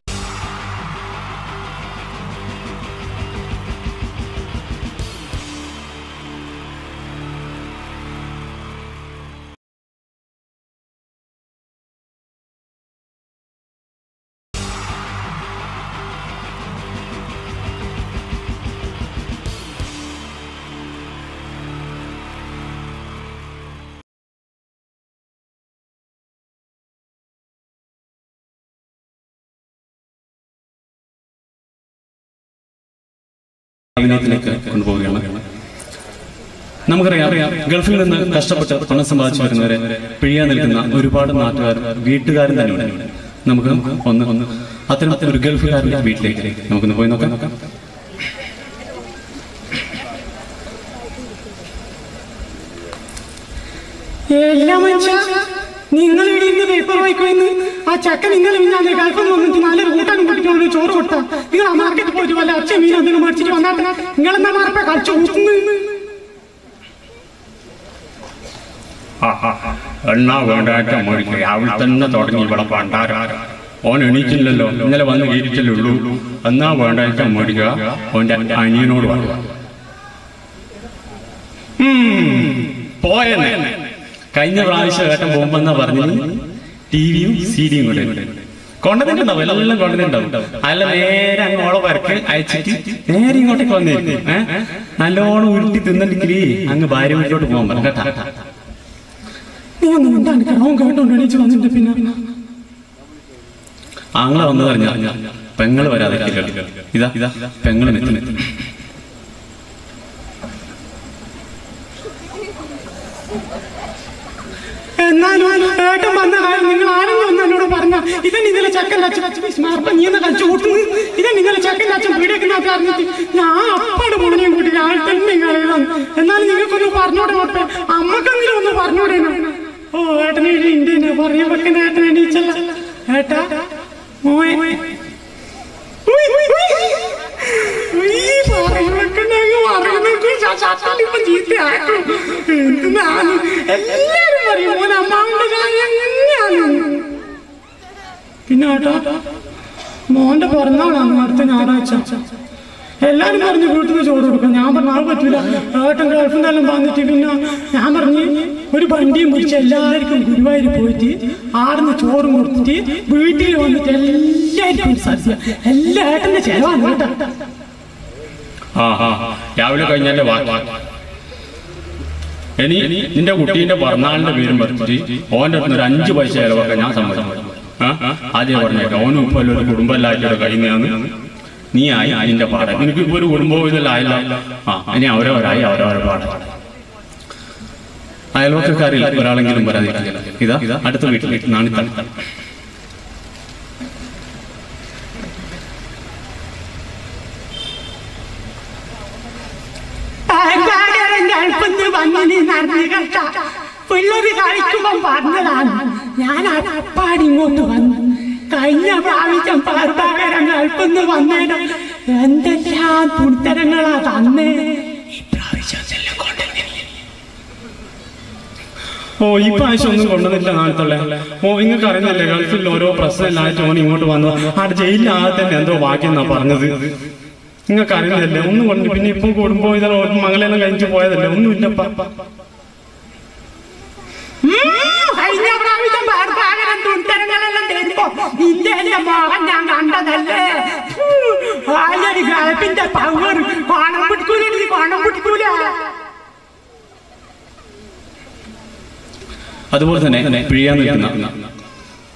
അഭിനയത്തിലേക്ക് കൊണ്ടുപോവുകയാണ്. നമുക്കറിയാം, ഗൾഫിൽ നിന്ന് കഷ്ടപ്പെട്ട് പണം സമ്പാദിച്ചു വരുന്നവരെ പിഴിയാൻ നിൽക്കുന്ന ഒരുപാട് നാട്ടുകാരും വീട്ടുകാരും തന്നെയുണ്ട്. നമുക്ക് ഒന്ന് അത്തരം ഒരു ഗൾഫുകാരുടെ വീട്ടിലേക്ക് നമുക്കൊന്ന് പോയി നോക്കാം. നിങ്ങൾ ഇവിടെ പേപ്പർ വായിക്കുമെന്ന് ആ ചക്ക നിങ്ങൾ ഗൾഫിൽ വന്നിട്ട് നല്ലൊരു കൂട്ടാനും കുട്ടികളോട് ചോറ് കൊടുത്താ നിങ്ങൾ ആ മാർക്കറ്റ് പോയിട്ട് വല്ല അച്ഛൻ മീൻ എന്തെങ്കിലും മേടിച്ചിട്ട് വന്നാട്ടെ. നിങ്ങൾ എന്നാ മാർപ്പ കളിച്ചു കൂട്ടുന്നു. എണ്ണാ വേണ്ടാറ്റ മോടിക്ക് അവിടെ തന്നെ തുടങ്ങി ഇവിടെ പണ്ടാര. ഓൻ എണീറ്റില്ലല്ലോ, ഇന്നലെ വന്ന് വീട്ടിലേ ഉള്ളൂ. എന്നാ വേണ്ടാറ്റ മോടിക്കുക ഓന്റെ അനിയനോട് പറയുക. പോയെന്നെ കഴിഞ്ഞ പ്രാവശ്യം ഏട്ടൻ പോകുമ്പെന്നാ പറഞ്ഞു. ടിവിയും സീഡിയും കൂടെ കൊണ്ടുവന്നിട്ടുണ്ടാവും, എല്ലാം കൊണ്ടുവന്നിട്ടുണ്ടാവും. അല്ല നേരെ അങ്ങോളെ വരക്ക് അയച്ചിട്ട് നേരെ ഇങ്ങോട്ടേക്ക് വന്നിരിക്കും. നല്ലോണം ഉരുട്ടി തിന്നിട്ടില്ലേ അങ്ങ് ഭാര്യ വീട്ടിലോട്ട് പോകാൻ പറഞ്ഞു കേട്ടാ. ആങ്ങളെ വന്നു പറഞ്ഞ പെങ്ങള് വരാതിരിക്കില്ല. ഇതാ പെങ്ങള് മെത്തി. എന്നാലും ഏട്ടൻ വന്ന കാര്യം നിങ്ങൾ ആരെങ്കിലും ഒന്ന് എന്നോട് പറഞ്ഞ ഇതന്നെ ഇന്നലെ ചക്കൻ്റെ അച്ഛൻ നീ എന്ന് കളിച്ചു കൂട്ടുന്നു. ഇതന്നെ ഇന്നലെ ചക്കൻ്റെ അച്ഛൻ വീടേക്കുന്നൊക്കെ അറിഞ്ഞിട്ട് ഞാൻ അപ്പാട് മുടങ്ങിയും കൂട്ടി ഞാൻ തന്നെ കളിയതാണ്. എന്നാലും നിങ്ങൾക്കൊന്ന് പറഞ്ഞോടെ നോട്ടെ, അമ്മക്കെങ്കിലും ഒന്ന് പറഞ്ഞോടെ. ഓ ഏട്ടനെ ഇന്ത്യനെ പറയാൻ വെക്കുന്ന ഏട്ടൻ എണീച്ചല്ല. ഏട്ടാ മോയെ എല്ലാരും പറയും മോനെ അമ്മാവിന്റെ കാര്യം എങ്ങനെയാണ്. പിന്നെ ഏട്ടാ മോന്റെ പിറന്നാളാണ് അടുത്ത ഞായറാഴ്ച. എല്ലാരും പറഞ്ഞു വീട്ടിൽ നിന്ന് ചോറ് കൊടുക്കാം. ഞാൻ പറഞ്ഞു അത് പറ്റില്ല, ഏട്ടൻ ഗൾഫിൽ നിന്നെല്ലാം വന്നിട്ട്. പിന്നെ ഞാൻ പറഞ്ഞു ഒരു വണ്ടിയും പിടിച്ച് എല്ലാവർക്കും ഗുരുവായൂർ പോയിട്ട് ആടുന്ന് ചോറും കൊടുത്തിട്ട് വീട്ടിൽ വന്നിട്ട് എല്ലാവർക്കും സദ്യ, എല്ലാ ഏട്ടന്റെ ചെലവാണ് കേട്ടോ. രാവിലെ കഴിഞ്ഞാലേ ഇനി നിന്റെ കുട്ടീന്റെ പിറന്നാളിന്റെ പേരും പറഞ്ഞിട്ട് ഓന്റെ അടുത്ത് ഒരു 5 പൈസ ചെലവൊക്കെ ഞാൻ സമ്മതിച്ചു. ആദ്യം പറഞ്ഞേക്കാം, ഓനും ഇപ്പൊ ഒരു കുടുംബമല്ലായിട്ട് കഴിയുന്നതാണ്. നീ ആയി നിന്റെ പാടം, നിനക്ക് ഇപ്പൊ ഒരു കുടുംബവും ഇതെല്ലാം ആയില്ല. ഇനി അവരവരായി അവരവരെ പാടം. അയൽവക്കക്കാരിൽ ഒരാളെങ്കിലും വരാതിരിക്കില്ല. ഇതാ അടുത്ത വീട്ടിൽ നാണിത്തം. പിള്ളേര് കളിക്കുമ്പോ പറഞ്ഞതാണ്. ഞാൻ അപ്പാടി ഇങ്ങോട്ട് വന്നു. കഴിഞ്ഞ പ്രാവശ്യം പാർപ്പാകരം ഗൾഫിന്ന് വന്നേരം എന്തെല്ലാം തുണിത്തരങ്ങളാ തന്നേ. ഈ പ്രാവശ്യം ഒന്നും കൊണ്ടുവന്നില്ല നാളത്തുള്ള. നിങ്ങൾക്ക് അറിയുന്നില്ലേ, ഗൾഫിൽ ഓരോ പ്രശ്നമില്ലായിട്ട് ഓൻ ഇങ്ങോട്ട് വന്നു. അവിടെ ജയിലിൽ ആകെ തന്നെ എന്തോ ബാക്കിയെന്നാ പറഞ്ഞത്. നിങ്ങൾക്ക് അറിയുന്നില്ലേ, ഒന്നും കൊണ്ട്. പിന്നെ ഇപ്പൊ കൂടുമ്പോ ഇതെല്ലാം മംഗലെല്ലാം കഴിഞ്ഞു പോയതല്ലേ, ഒന്നുമില്ലപ്പ. കഴിഞ്ഞ പ്രാവശ്യം പാർപ്പാകരം തുണിത്തരങ്ങളെല്ലാം തരുമ്പോ നിന്റെ മോഹൻ ഞാൻ കണ്ടതല്ലേ. ആലൊരു ഗൾഫിന്റെ പവർ പണം പിടിക്കൂല, പണം പിടിക്കൂല. അതുപോലെ തന്നെ പിഴിയാൻ നിൽക്കുന്ന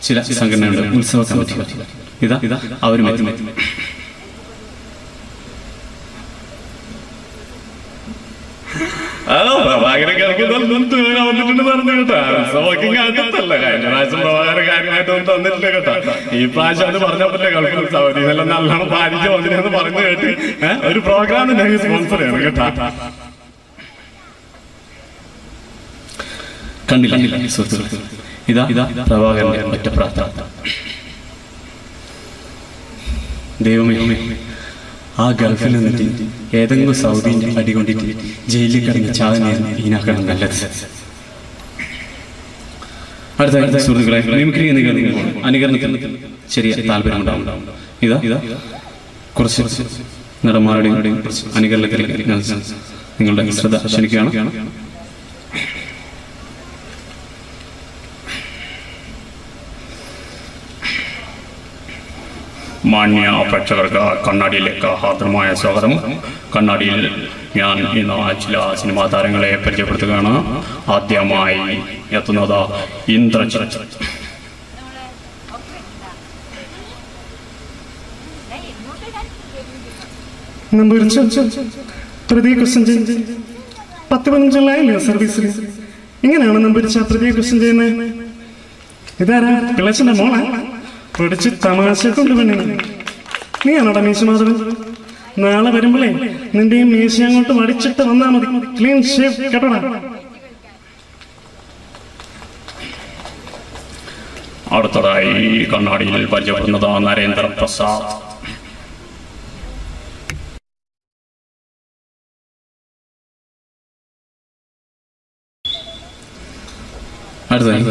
ചില സംഘടനകളുടെ ഉത്സവ കമ്മിറ്റി. ഇതാ അവരും എത്തി. പ്രഭാകരക്കാർക്ക് വന്നിട്ടുണ്ട് പറഞ്ഞു കേട്ടോ. ഉത്സവമൊക്കെ അകത്തല്ല. കഴിഞ്ഞ പ്രാവശ്യം പ്രഭാകരക്കാരനായിട്ട് ഒന്നും തന്നിട്ടില്ല കേട്ടോ. ഈ പ്രാവശ്യം അത് പറഞ്ഞപ്പോഴേ ഗൾഫിൽ സൗദി എല്ലാം നല്ലോണം പാലിച്ച് വന്നിരുന്നു പറഞ്ഞു കേട്ട് ഒരു പ്രോഗ്രാം തന്നെ സ്പോൺസർ ചെയ്യണം കേട്ടോ. കണ്ടില്ല സുഹൃത്തുക്കളെ, ഇതാ പ്രഭാകരന്റെ ഒറ്റ പ്രാർത്ഥന. ദൈവമേ, ആ ഗൾഫിൽ നിന്നിട്ട് ഏതെങ്കിലും സൗദിന്റെ അടികൊണ്ടിട്ട് ജയിലിൽ കിടന്ന് ചാകുന്നതായിരുന്നു ഇതിനാക്കണം നല്ലത്. അടുത്ത സുഹൃത്തുക്കളെ, മിമിക്രി അനുകരണത്തിന് ചെറിയ താല്പര്യമുണ്ടാവും. ഇതാ കുറച്ച് നടന്മാരുടെയും അനുകരണത്തിലേക്ക് നിങ്ങളുടെ ശ്രദ്ധ ക്ഷണിക്കുകയാണ്. മാന്യ പ്രേക്ഷകർക്ക് കണ്ണാടിയിലേക്ക് ഹാർദമായ സ്വാഗതം. കണ്ണാടിയിൽ ഞാൻ ഇന്ന് ചില സിനിമാ താരങ്ങളെ പരിചയപ്പെടുത്തുകയാണ്. ആദ്യമായി എത്തുന്നത് ഇന്ദ്രജിത്ത്. പ്രതീക് 10-15 സർവീസിൽ എങ്ങനെയാണ് നമ്പരിച്ച പ്രതീക് ചെയ്യുന്നത്? ഇതാരാ? പിള്ളച്ചന്റെ മോളാ? പിടിച്ച് തമാശ കൊണ്ട് പെണ്ണു. നീയാണോടാ മീശ മാധവൻ? നാളെ വരുമ്പോഴേ നിന്റെ ഈ മീശ അങ്ങോട്ട് വടിച്ചിട്ട് വന്നാ മതി. ക്ലീൻ ഷേവ് കേട്ടോടാ. അടുത്തതായി കണ്ണാടിയിൽ പരിചയപ്പെടുന്നത് നരേന്ദ്ര പ്രസാദ്. അടുത്തതായി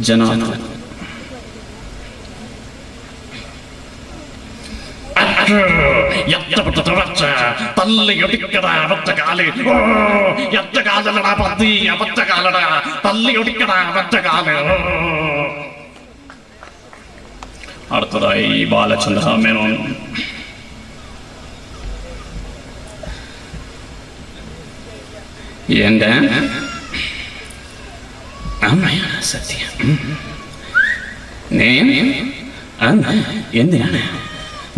ജനാർദ്ദൻ. അടുത്തതായി ബാലചന്ദ്ര മേനോൻ. എന്റെ അമ്മയാണ് സത്യം. എന്തിനാണ്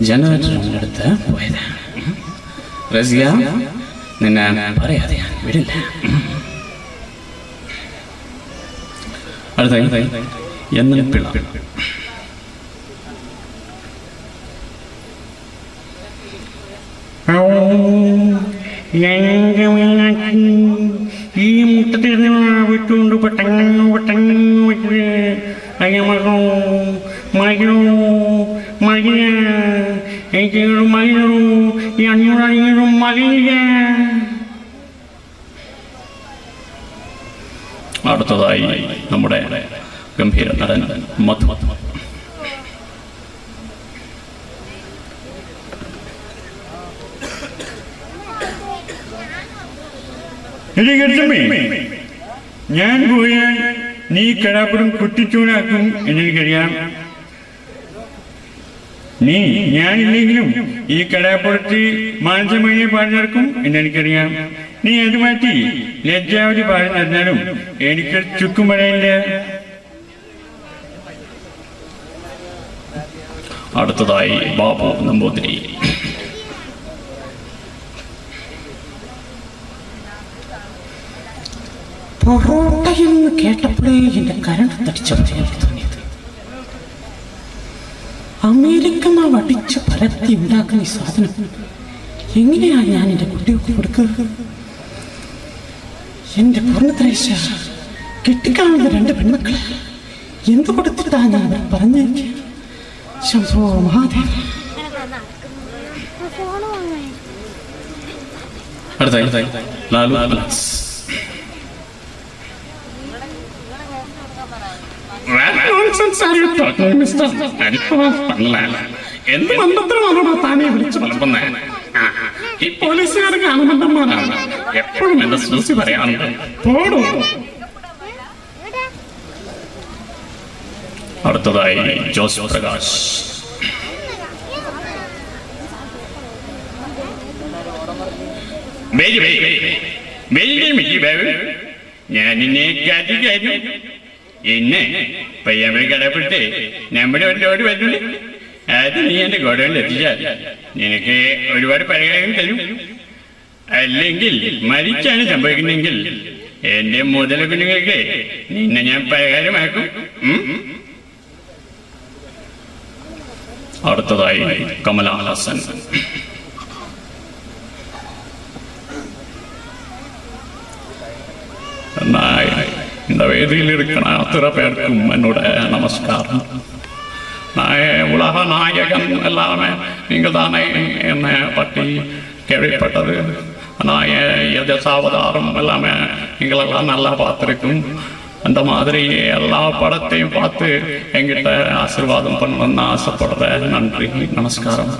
ജനറേറ്ററിന്റെ അടുത്ത് പോയത്? റസിയ, നിന്നെ പറയാതെ ഞാൻ വിടില്ല. അടുത്ത എന്ന പിള്ള. ഈ മുട്ടത്തിൽ വിട്ടുകൊണ്ട് പെട്ടെന്ന് അടുത്തതായി നമ്മുടെ ഗംഭീര നടൻ മധു. എടി ഗർജമ്മേ, ഞാൻ പോയാൽ നീ കടാപ്പുറം കുട്ടിച്ചൂനാക്കും എന്നെനിക്കറിയാം. നീ ഞാനില്ലെങ്കിലും ഈ കടാപ്പുറത്ത് മാനസമയെ പാടി നടക്കും എന്നെനിക്കറിയാം. നീ അത് മാറ്റി ലജ്ജാവതി പാടി നടന്നാലും എനിക്ക് ചുക്കും പറയില്ല. അടുത്തതായി ബാബു നമ്പൂതിരി. പൊറോട്ട എന്ന് കേട്ടപ്പോഴേ എന്റെ കരണ്ട് തടിച്ചവരെയാണ് തോന്നിയത്. അമേരിക്ക മാവ് അടിച്ച് പരത്തി ഉണ്ടാക്കുന്ന ഈ സാധനം എങ്ങനെയാ ഞാൻ എന്റെ കുട്ടികൾക്ക് കൊടുക്കുക? എന്റെ പൂർണ്ണത്രേശ കെട്ടിക്കാണുന്ന 2 പെൺമക്കളെ എന്ത് കൊടുത്തിട്ടാ ഞാൻ അവർ പറഞ്ഞേക്ക്? ശംഭോ മഹാദേവ. അടുത്തായി ലാലു അലക്സ്. എന്ത് മന്ത്രമാണോ താനെ വിളിച്ചു വളർത്തുന്നേ? ഈ പോലീസുകാർക്ക് ആനന്ദന്മാരാണ്. എപ്പോഴും എന്റെ സൂസി പറയാറുണ്ട്, പോടൂ. അടുത്തതായി ജോസ് പ്രകാശ്. ഞാൻ നിന്നെ കാര്യം എന്നെ പയ്യാമ്പഴി കടപ്പെട്ട് നമ്മുടെ ഒരു വരുന്നുണ്ട്. അത് നീ എന്റെ ഗോഡൗണിൽ എത്തിച്ചാൽ നിനക്ക് ഒരുപാട് പരിഹാരം തരും. അല്ലെങ്കിൽ മരിച്ചാണ് സംഭവിക്കുന്നെങ്കിൽ എന്റെ മുതല കുഞ്ഞുങ്ങൾക്ക് നിന്നെ ഞാൻ പരിഹാരമാക്കും. അടുത്തതായി കമല ഹാസൻ. இந்த வேதியில் இருக்கிற அத்தனை பேருக்கும் என்னோட நமஸ்காரம். நான் உலக நாயகன் எல்லாமே நீங்கள் தானே என்னை பற்றி கேள்விப்பட்டது. நான் எது சாவதாரம் எல்லாமே நீங்களெல்லாம் நல்லா பார்த்துருக்கும். அந்த மாதிரி எல்லா படத்தையும் பார்த்து எங்கிட்ட ஆசீர்வாதம் பண்ணணும்னு ஆசைப்படுறேன். நன்றி, நமஸ்காரம்.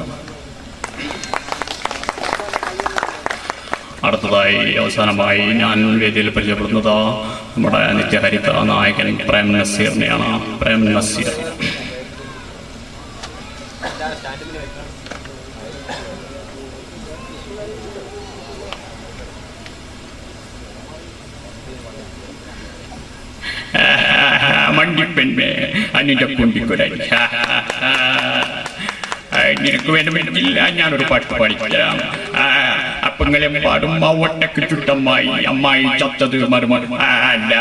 അടുത്തതായി അവസാനമായി ഞാൻ വേദിയിൽ പരിചയപ്പെടുന്നത് നമ്മുടെ നിത്യഹരിത നായകൻ പ്രേം നസീറിനെയാണ്. പ്രേം നസീർ. മണ്ടിപ്പെണ്ണേ അന്നിന്റെ കുണ്ടിക്കുരായി. നിനക്ക് വേണമെങ്കില്ല ഞാനൊരു പാട്ട് പാടിത്തരാം. അപ്പങ്ങളെ പാടും ഒട്ടക്ക് ചുട്ടമ്മായി. അമ്മായി ചത്തത് മറുമണി അല്ല,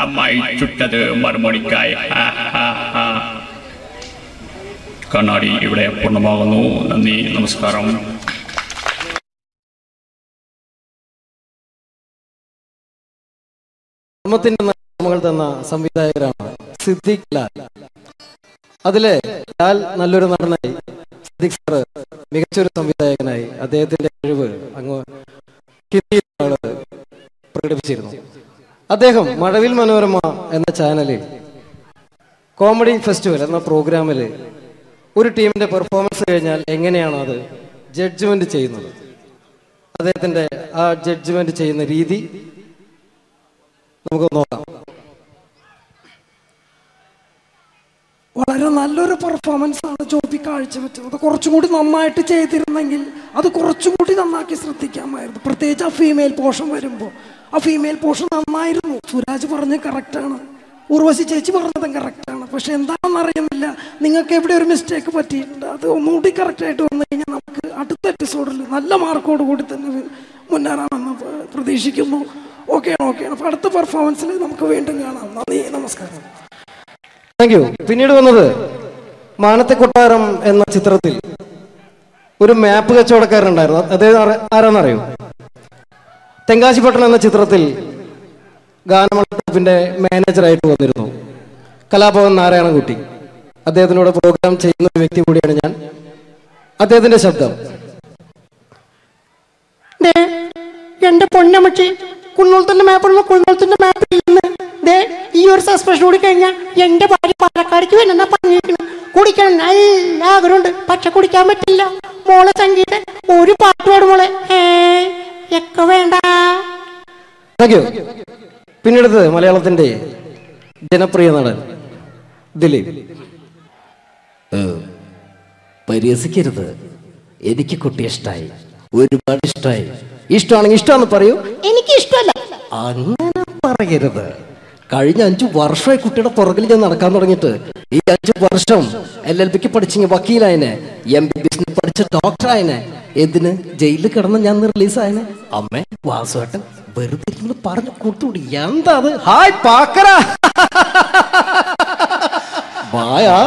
അമ്മായി ചുട്ടത് മറുമണിക്കായി. കണ്ണാടി ഇവിടെ പൂർണ്ണമാകുന്നു. നന്ദി, നമസ്കാരം. നമ്മൾ തന്ന സംവിധായകരാണ് സിദ്ദിഖ് ലാൽ. അതിലെ ലാൽ നല്ലൊരു നടനായി, സിദ്ദിഖ് സാറ് മികച്ചൊരു സംവിധായകനായി അദ്ദേഹത്തിന്റെ കഴിവ് അങ്ങ് ഹിന്ദിയിലാണ് പ്രകടിപ്പിച്ചിരുന്നു. അദ്ദേഹം മഴവിൽ മനോരമ എന്ന ചാനലിൽ കോമഡി ഫെസ്റ്റിവൽ എന്ന പ്രോഗ്രാമിൽ ഒരു ടീമിന്റെ പെർഫോമൻസ് കഴിഞ്ഞാൽ എങ്ങനെയാണ് അത് ജഡ്ജ്മെന്റ് ചെയ്യുന്നത്, അദ്ദേഹത്തിന്റെ ആ ജഡ്ജ്മെന്റ് ചെയ്യുന്ന രീതി നമുക്ക് നോക്കാം. വളരെ നല്ലൊരു പെർഫോമൻസ് ആണ് ജോബി കാഴ്ചവെച്ചത്. അത് കുറച്ചും കൂടി നന്നായിട്ട് ചെയ്തിരുന്നെങ്കിൽ അത് കുറച്ചും കൂടി നന്നാക്കി ശ്രദ്ധിക്കാമായിരുന്നു. പ്രത്യേകിച്ച് ആ ഫീമെയിൽ പോർഷൻ വരുമ്പോൾ ആ ഫീമെയിൽ പോർഷൻ നന്നായിരുന്നു. സുരാജ് പറഞ്ഞത് കറക്റ്റാണ്, ഉർവശി ചേച്ചി പറഞ്ഞതും കറക്റ്റാണ്. പക്ഷെ എന്താണെന്ന് അറിയുന്നില്ല, നിങ്ങൾക്ക് എവിടെ ഒരു മിസ്റ്റേക്ക് പറ്റിയിട്ടുണ്ട്. അത് ഒന്നുകൂടി കറക്റ്റായിട്ട് വന്നു കഴിഞ്ഞാൽ നമുക്ക് അടുത്ത എപ്പിസോഡിൽ നല്ല മാർക്കോട് കൂടി തന്നെ മുന്നേറാമെന്ന് പ്രതീക്ഷിക്കുന്നു. ഓക്കെയാണ്. അപ്പോൾ അടുത്ത പെർഫോമൻസിൽ നമുക്ക് വീണ്ടും കാണാം. നന്ദി, നമസ്കാരം. Thank you. പിന്നീട് വന്നത് മാനത്തെ കൊട്ടാരം എന്ന ചിത്രത്തിൽ ഒരു മാപ്പ് കച്ചവടക്കാരനുണ്ടായിരുന്നു. അദ്ദേഹം ആരാന്നറിയോ? തെങ്കാശിപ്പട്ടണം എന്ന ചിത്രത്തിൽ ഗാനമണ്ഡലത്തിന്റെ മാനേജറായിട്ട് വന്നിരുന്നു കലാഭവൻ നാരായണൻകുട്ടി. അദ്ദേഹത്തിനോട് പ്രോഗ്രാം ചെയ്യുന്ന ഒരു വ്യക്തി കൂടിയാണ് ഞാൻ. അദ്ദേഹത്തിന്റെ ശബ്ദം. എന്റെ പൊന്നമ്മച്ചി, കുന്നോളത്തിന്റെ മാപ്പുള്ള കുന്നോളത്തിന്റെ മാപ്പിൽ നിന്ന് ഈ ഒരു സസ്പെൻഷൻ കൂടി കഴിഞ്ഞാൽ എന്റെ ഭാര്യ പാലക്കാടേക്ക് വേണമെന്നാ പറഞ്ഞിരിക്കുന്നു. കുടിക്കണം നല്ല ആഗ്രഹമുണ്ട്, പക്ഷെ കുടിക്കാൻ പറ്റില്ല. മോളെ സംഗീത ഒരു പാട്ട് പാടും മോളെ. ഒക്കെ വേണ്ട. Thank you. പിന്നീട് മലയാളത്തിന്റെ ജനപ്രിയ നടൻ ദിലീപ്. പരിഹസിക്കരുത്, എനിക്ക് കുട്ടി ഇഷ്ടായി, ഒരുപാട് ഇഷ്ടായി. ഇഷ്ടമാണെങ്കിൽ ഇഷ്ടമാണെന്ന് പറയൂ. എനിക്ക് ഇഷ്ടമല്ല അങ്ങനെ പറയരുത്. കഴിഞ്ഞ 5 വർഷമായി കുട്ടിയുടെ പുറകിൽ ഞാൻ നടക്കാൻ തുടങ്ങിയിട്ട്. ഈ 5 വർഷം LLBക്ക് പഠിച്ചെങ്കിൽ വക്കീലായനെ, MBBS പഠിച്ച ഡോക്ടറായനെ, എന്തിന് ജയിലിൽ കിടന്ന് ഞാൻ റിലീസായനെ. അമ്മേ വാസുവേട്ടൻ വെറുതെ ഇരുന്ന് പറഞ്ഞു കൊടുത്തുകൂടി. എന്താ അത്? ഹായ് പാക്കര, ബായാ.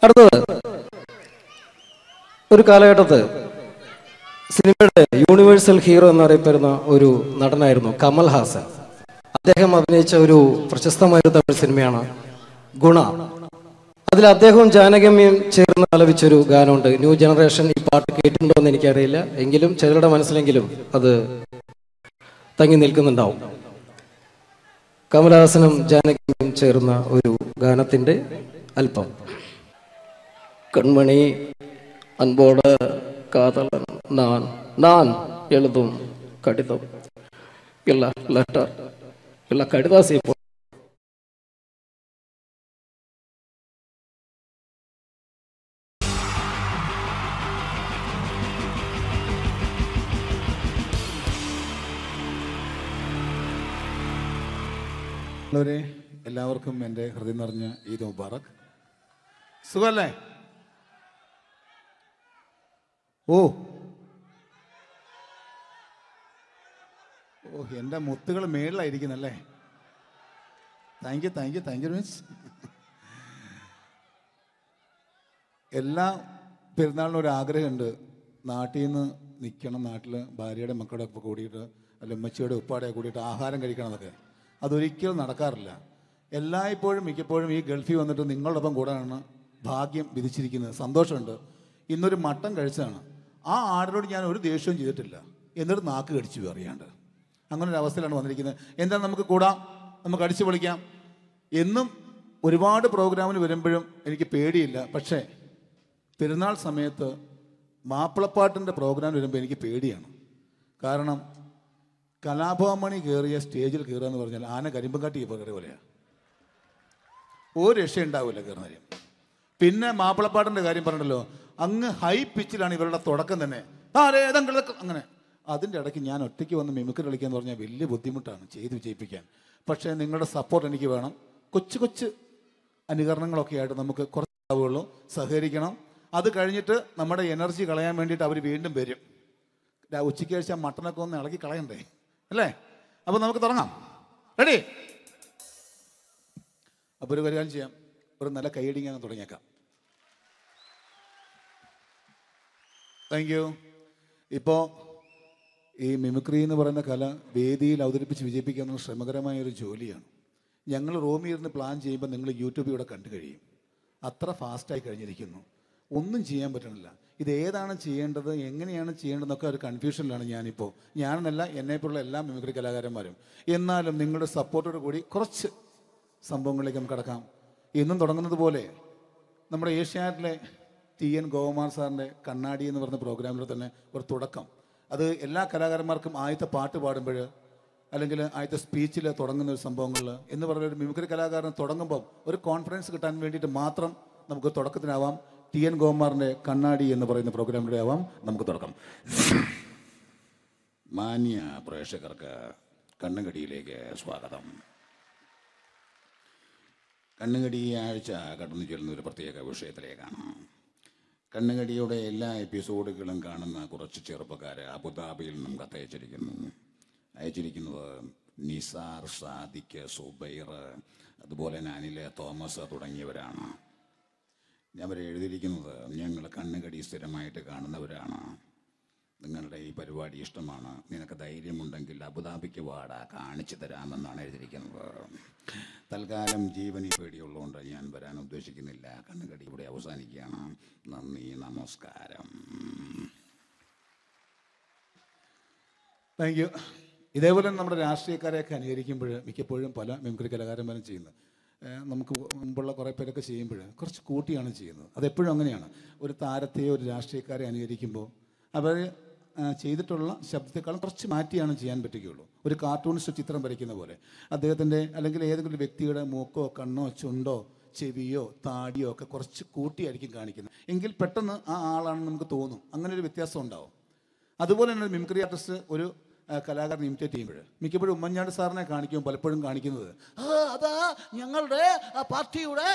അടുത്തത് ഒരു കാലഘട്ടത്ത് സിനിമയുടെ യൂണിവേഴ്സൽ ഹീറോ എന്നറിയപ്പെടുന്ന ഒരു നടനായിരുന്നു കമൽ ഹാസൻ. അദ്ദേഹം അഭിനയിച്ച ഒരു പ്രശസ്തമായ ഒരു തമിഴ് സിനിമയാണ് ഗുണ. അതിൽ അദ്ദേഹവും ജാനകിയമ്മയും ചേർന്ന് ആലപിച്ചൊരു ഗാനമുണ്ട്. ന്യൂ ജനറേഷൻ ഈ പാട്ട് കേട്ടിട്ടുണ്ടോ എന്ന് എനിക്കറിയില്ല, എങ്കിലും ചിലരുടെ മനസ്സിലെങ്കിലും അത് തങ്ങി നിൽക്കുന്നുണ്ടാവും. കമൽഹാസനും ജാനകിയമ്മയും ചേർന്ന ഒരു ഗാനത്തിന്റെ അല്പം. കൺമണി அன்போட காதலன் நான் நான் எழுதும் கடிதம் இல்ல லெட்டர் இல்ல கடிதாசி എല്ലാവർക്കും എൻ്റെ ഹൃദയം നിറഞ്ഞ ഈദ് മുബാറക്. സുഖല്ലേ? ഓ ഓ എൻ്റെ മുത്തുകൾ മേളിലായിരിക്കുന്നല്ലേ. Thank you miss. എല്ലാ പെരുന്നാളിനും ഒരു ആഗ്രഹമുണ്ട്, നാട്ടിൽ നിന്ന് നിൽക്കണം, നാട്ടിൽ ഭാര്യയുടെ മക്കളുടെ ഒക്കെ കൂടിയിട്ട് അല്ല ഉമ്മച്ചിയുടെ ഉപ്പാടെ കൂടിയിട്ട് ആഹാരം കഴിക്കണം എന്നൊക്കെ. അതൊരിക്കലും നടക്കാറില്ല. എല്ലായ്പ്പോഴും മിക്കപ്പോഴും ഈ ഗൾഫിൽ വന്നിട്ട് നിങ്ങളോടൊപ്പം കൂടാനാണ് ഭാഗ്യം വിധിച്ചിരിക്കുന്നത്. സന്തോഷമുണ്ട്. ഇന്നൊരു മട്ടൻ കഴിച്ചതാണ്. ആ ആടിനോട് ഞാൻ ഒരു ദേഷ്യവും ചെയ്തിട്ടില്ല, എന്നിട്ട് നാക്ക് കടിച്ചു അറിയാണ്ട്. അങ്ങനെ ഒരു അവസ്ഥയിലാണ് വന്നിരിക്കുന്നത്. എന്താണ്, നമുക്ക് കൂടാം, നമുക്ക് അടിച്ചു പൊളിക്കാം എന്നും ഒരുപാട് പ്രോഗ്രാമിന് വരുമ്പോഴും എനിക്ക് പേടിയില്ല. പക്ഷേ പെരുന്നാൾ സമയത്ത് മാപ്പിളപ്പാട്ടിൻ്റെ പ്രോഗ്രാം വരുമ്പോൾ എനിക്ക് പേടിയാണ്. കാരണം കലാഭവമണി കയറിയ സ്റ്റേജിൽ കയറുക എന്ന് പറഞ്ഞാൽ ആന കരിമ്പം കാട്ടി കയറിയ പോലെയാണ്. ഒരു രക്ഷ ഉണ്ടാവില്ല കയറുന്നതിന്. പിന്നെ മാപ്പിളപ്പാട്ടിൻ്റെ കാര്യം പറഞ്ഞല്ലോ, അങ്ങ് ഹൈ പിച്ചിലാണ് ഇവരുടെ തുടക്കം തന്നെ. അങ്ങനെ അതിൻ്റെ ഇടയ്ക്ക് ഞാൻ ഒറ്റയ്ക്ക് വന്ന് മിമിക്രി കളിക്കാന്ന് പറഞ്ഞാൽ വലിയ ബുദ്ധിമുട്ടാണ് ചെയ്ത് വിജയിപ്പിക്കാൻ. പക്ഷേ നിങ്ങളുടെ സപ്പോർട്ട് എനിക്ക് വേണം. കൊച്ചു കൊച്ചു അനുകരണങ്ങളൊക്കെ ആയിട്ട് നമുക്ക് കുറച്ചാവുള്ളൂ, സഹകരിക്കണം. അത് കഴിഞ്ഞിട്ട് നമ്മുടെ എനർജി കളയാൻ വേണ്ടിയിട്ട് അവർ വീണ്ടും വരും. ഉച്ചയ്ക്ക് കഴിച്ച മട്ടനൊക്കെ ഒന്ന് ഇളക്കി കളയണ്ടേ അല്ലേ? അപ്പോൾ നമുക്ക് തുടങ്ങാം. റെഡി? അപ്പോൾ ഒരു കാര്യം ചെയ്യാം, ഒരു നല്ല കൈയടിക്കാൻ തുടങ്ങിയേക്കാം. Thank you. ഇപ്പോൾ ഈ മിമിക്രി എന്ന് പറയുന്ന കല വേദിയിൽ അവതരിപ്പിച്ച് വിജയിപ്പിക്കുക എന്നുള്ള ശ്രമകരമായൊരു ജോലിയാണ്. ഞങ്ങൾ റൂമിൽ ഇരുന്ന് പ്ലാൻ ചെയ്യുമ്പോൾ നിങ്ങൾ യൂട്യൂബിലൂടെ കണ്ടു കഴിയും. അത്ര ഫാസ്റ്റായി കഴിഞ്ഞിരിക്കുന്നു, ഒന്നും ചെയ്യാൻ പറ്റണില്ല. ഇത് ഏതാണ് ചെയ്യേണ്ടത്, എങ്ങനെയാണ് ചെയ്യേണ്ടതെന്നൊക്കെ ഒരു കൺഫ്യൂഷനിലാണ് ഞാനിപ്പോൾ. ഞാനെന്നല്ല, എന്നെപ്പോലുള്ള എല്ലാ മിമിക്രി കലാകാരന്മാരും. എന്നാലും നിങ്ങളുടെ സപ്പോർട്ടോട് കൂടി കുറച്ച് സംഭവങ്ങളിലേക്ക് നമുക്ക് കടക്കാം. ഇന്നും തുടങ്ങുന്നത് പോലെ നമ്മുടെ ഏഷ്യാനെറ്റിലെ TN ഗോപകുമാർ സാറിൻ്റെ കണ്ണാടി എന്ന് പറഞ്ഞ പ്രോഗ്രാമിൽ തന്നെ ഒരു തുടക്കം. അത് എല്ലാ കലാകാരന്മാർക്കും ആദ്യത്തെ പാട്ട് പാടുമ്പോൾ അല്ലെങ്കിൽ ആദ്യത്തെ സ്പീച്ചിൽ തുടങ്ങുന്ന ഒരു സംഭവങ്ങളിൽ എന്ന് പറഞ്ഞ ഒരു മിമിക്രി കലാകാരൻ തുടങ്ങുമ്പോൾ ഒരു കോൺഫിഡൻസ് കിട്ടാൻ വേണ്ടിയിട്ട് മാത്രം നമുക്ക് തുടക്കത്തിനാവാം. TN ഗോപകുമാറിൻ്റെ കണ്ണാടി എന്ന് പറയുന്ന പ്രോഗ്രാമിലൂടെ ആവാം നമുക്ക് തുടക്കം. മാന്യ പ്രേക്ഷകർക്ക് കണ്ണുകടിയിലേക്ക് സ്വാഗതം. കണ്ണുകടി ആഴ്ച കടന്നു ചെല്ലുന്ന ഒരു പ്രത്യേക വിഷയത്തിലേക്കാണ്. കണ്ണുകടിയുടെ എല്ലാ എപ്പിസോഡുകളും കാണുന്ന കുറച്ച് ചെറുപ്പക്കാർ അബുദാബിയിൽ നിന്നും കത്തയച്ചിരിക്കുന്നു. അയച്ചിരിക്കുന്നത് നിസാർ, സാദിഖ്, സുബൈർ, അതുപോലെ അനിൽ, തോമസ് തുടങ്ങിയവരാണ്. അവർ എഴുതിയിരിക്കുന്നത്, ഞങ്ങൾ കണ്ണുകടി സ്ഥിരമായിട്ട് കാണുന്നവരാണ്. നിങ്ങളുടെ ഈ പരിപാടി ഇഷ്ടമാണ്, നിനക്ക് ധൈര്യമുണ്ടെങ്കിൽ അബുദാബിക്ക് വാടാ, കാണിച്ചു തരാമെന്നാണ് എഴുതിയിരിക്കുന്നത്. തൽക്കാലം ജീവനി പേടിയുള്ളതുകൊണ്ട് ഞാൻ വരാൻ ഉദ്ദേശിക്കുന്നില്ല. കണ്ണുകടി ഇവിടെ അവസാനിക്കുകയാണ്. നന്ദി, നമസ്കാരം. Thank you. ഇതേപോലെ നമ്മുടെ രാഷ്ട്രീയക്കാരെയൊക്കെ അനുകരിക്കുമ്പോൾ മിക്കപ്പോഴും പല മിമിക്രി കലാകാരന്മാരും ചെയ്യുന്നത്, നമുക്ക് മുമ്പുള്ള കുറേ പേരൊക്കെ ചെയ്യുമ്പോൾ കുറച്ച് കൂട്ടിയാണ് ചെയ്യുന്നത്. അതെപ്പോഴും അങ്ങനെയാണ്. ഒരു താരത്തെയോ ഒരു രാഷ്ട്രീയക്കാരെ അനുകരിക്കുമ്പോൾ അവർ ചെയ്തിട്ടുള്ള ശബ്ദത്തെക്കാളും കുറച്ച് മാറ്റിയാണ് ചെയ്യാൻ പറ്റുകയുള്ളൂ. ഒരു കാർട്ടൂണിസ്റ്റ് ചിത്രം വരയ്ക്കുന്ന പോലെ അദ്ദേഹത്തിൻ്റെ അല്ലെങ്കിൽ ഏതെങ്കിലും ഒരു വ്യക്തിയുടെ മൂക്കോ കണ്ണോ ചുണ്ടോ ചെവിയോ താടിയോ ഒക്കെ കുറച്ച് കൂട്ടിയായിരിക്കും കാണിക്കുന്നത്. എങ്കിൽ പെട്ടെന്ന് ആ ആളാണെന്ന് നമുക്ക് തോന്നും. അങ്ങനെ ഒരു വ്യത്യാസം ഉണ്ടാവും. അതുപോലെ തന്നെ ഒരു മിമിക്രി ആർട്ടിസ്റ്റ് ഒരു കലാകാരൻ ഇമിറ്റേറ്റ് ചെയ്യുമ്പോൾ മിക്കപ്പോഴും ഉമ്മൻചാണ്ടി സാറിനെ കാണിക്കും, പലപ്പോഴും കാണിക്കുന്നത് അതാ ഞങ്ങളുടെ പാർട്ടിയുടെ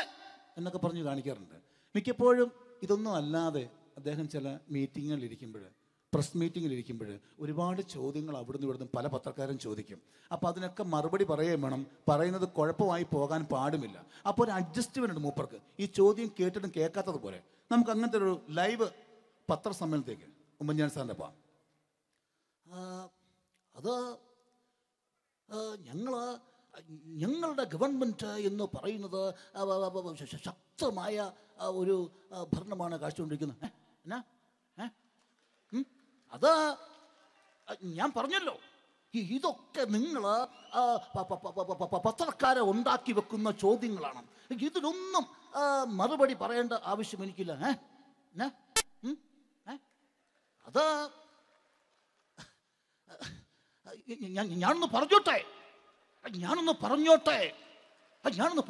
എന്നൊക്കെ പറഞ്ഞ് കാണിക്കാറുണ്ട്. മിക്കപ്പോഴും ഇതൊന്നും അല്ലാതെ അദ്ദേഹം ചില മീറ്റിങ്ങുകളിലിരിക്കുമ്പോൾ, പ്രസ് മീറ്റിങ്ങിലിരിക്കുമ്പോൾ ഒരുപാട് ചോദ്യങ്ങൾ അവിടുന്ന് ഇവിടുന്ന് പല പത്രക്കാരും ചോദിക്കും. അപ്പോൾ അതിനൊക്കെ മറുപടി പറയുകയും വേണം. പറയുന്നത് കുഴപ്പമായി പോകാൻ പാടുമില്ല. അപ്പോൾ ഒരു അഡ്ജസ്റ്റ്മെൻ്റ് ഉണ്ട് മൂപ്പർക്ക്. ഈ ചോദ്യം കേട്ടിട്ടും കേൾക്കാത്തതുപോലെ നമുക്ക് അങ്ങനത്തെ ഒരു ലൈവ് പത്രസമ്മേളനത്തേക്ക് ഉമ്മൻചാണ്ടി സാറിൻ്റെ പോകാം. അത് ഞങ്ങളുടെ ഗവൺമെൻറ് എന്ന് പറയുന്നത് ശക്തമായ ഒരു ഭരണമാണ് കാഴ്ചകൊണ്ടിരിക്കുന്നത്. എന്നാ അത് ഞാൻ പറഞ്ഞല്ലോ, ഇതൊക്കെ നിങ്ങൾ പത്രക്കാരെ ഉണ്ടാക്കി വെക്കുന്ന ചോദ്യങ്ങളാണ്. ഇതിനൊന്നും മറുപടി പറയേണ്ട ആവശ്യം എനിക്കില്ല. അത് ഞാനൊന്ന്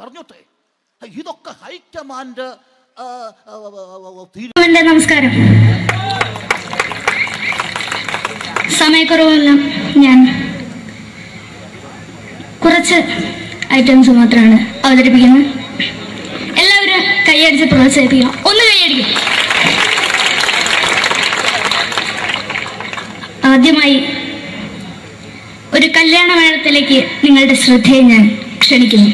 പറഞ്ഞോട്ടെ ഇതൊക്കെ ഹൈക്കമാൻഡ്. നമസ്കാരം. സമയക്കുറവല്ല, ഞാൻ കുറച്ച് ഐറ്റംസ് മാത്രമാണ് അവതരിപ്പിക്കുന്നത്. എല്ലാവരും കൈയടിച്ച് പ്രോത്സാഹിപ്പിക്കണം. ഒന്ന് കൈയടിക്കും. ആദ്യമായി ഒരു കല്യാണമേളത്തിലേക്ക് നിങ്ങളുടെ ശ്രദ്ധയെ ഞാൻ ക്ഷണിക്കുന്നു.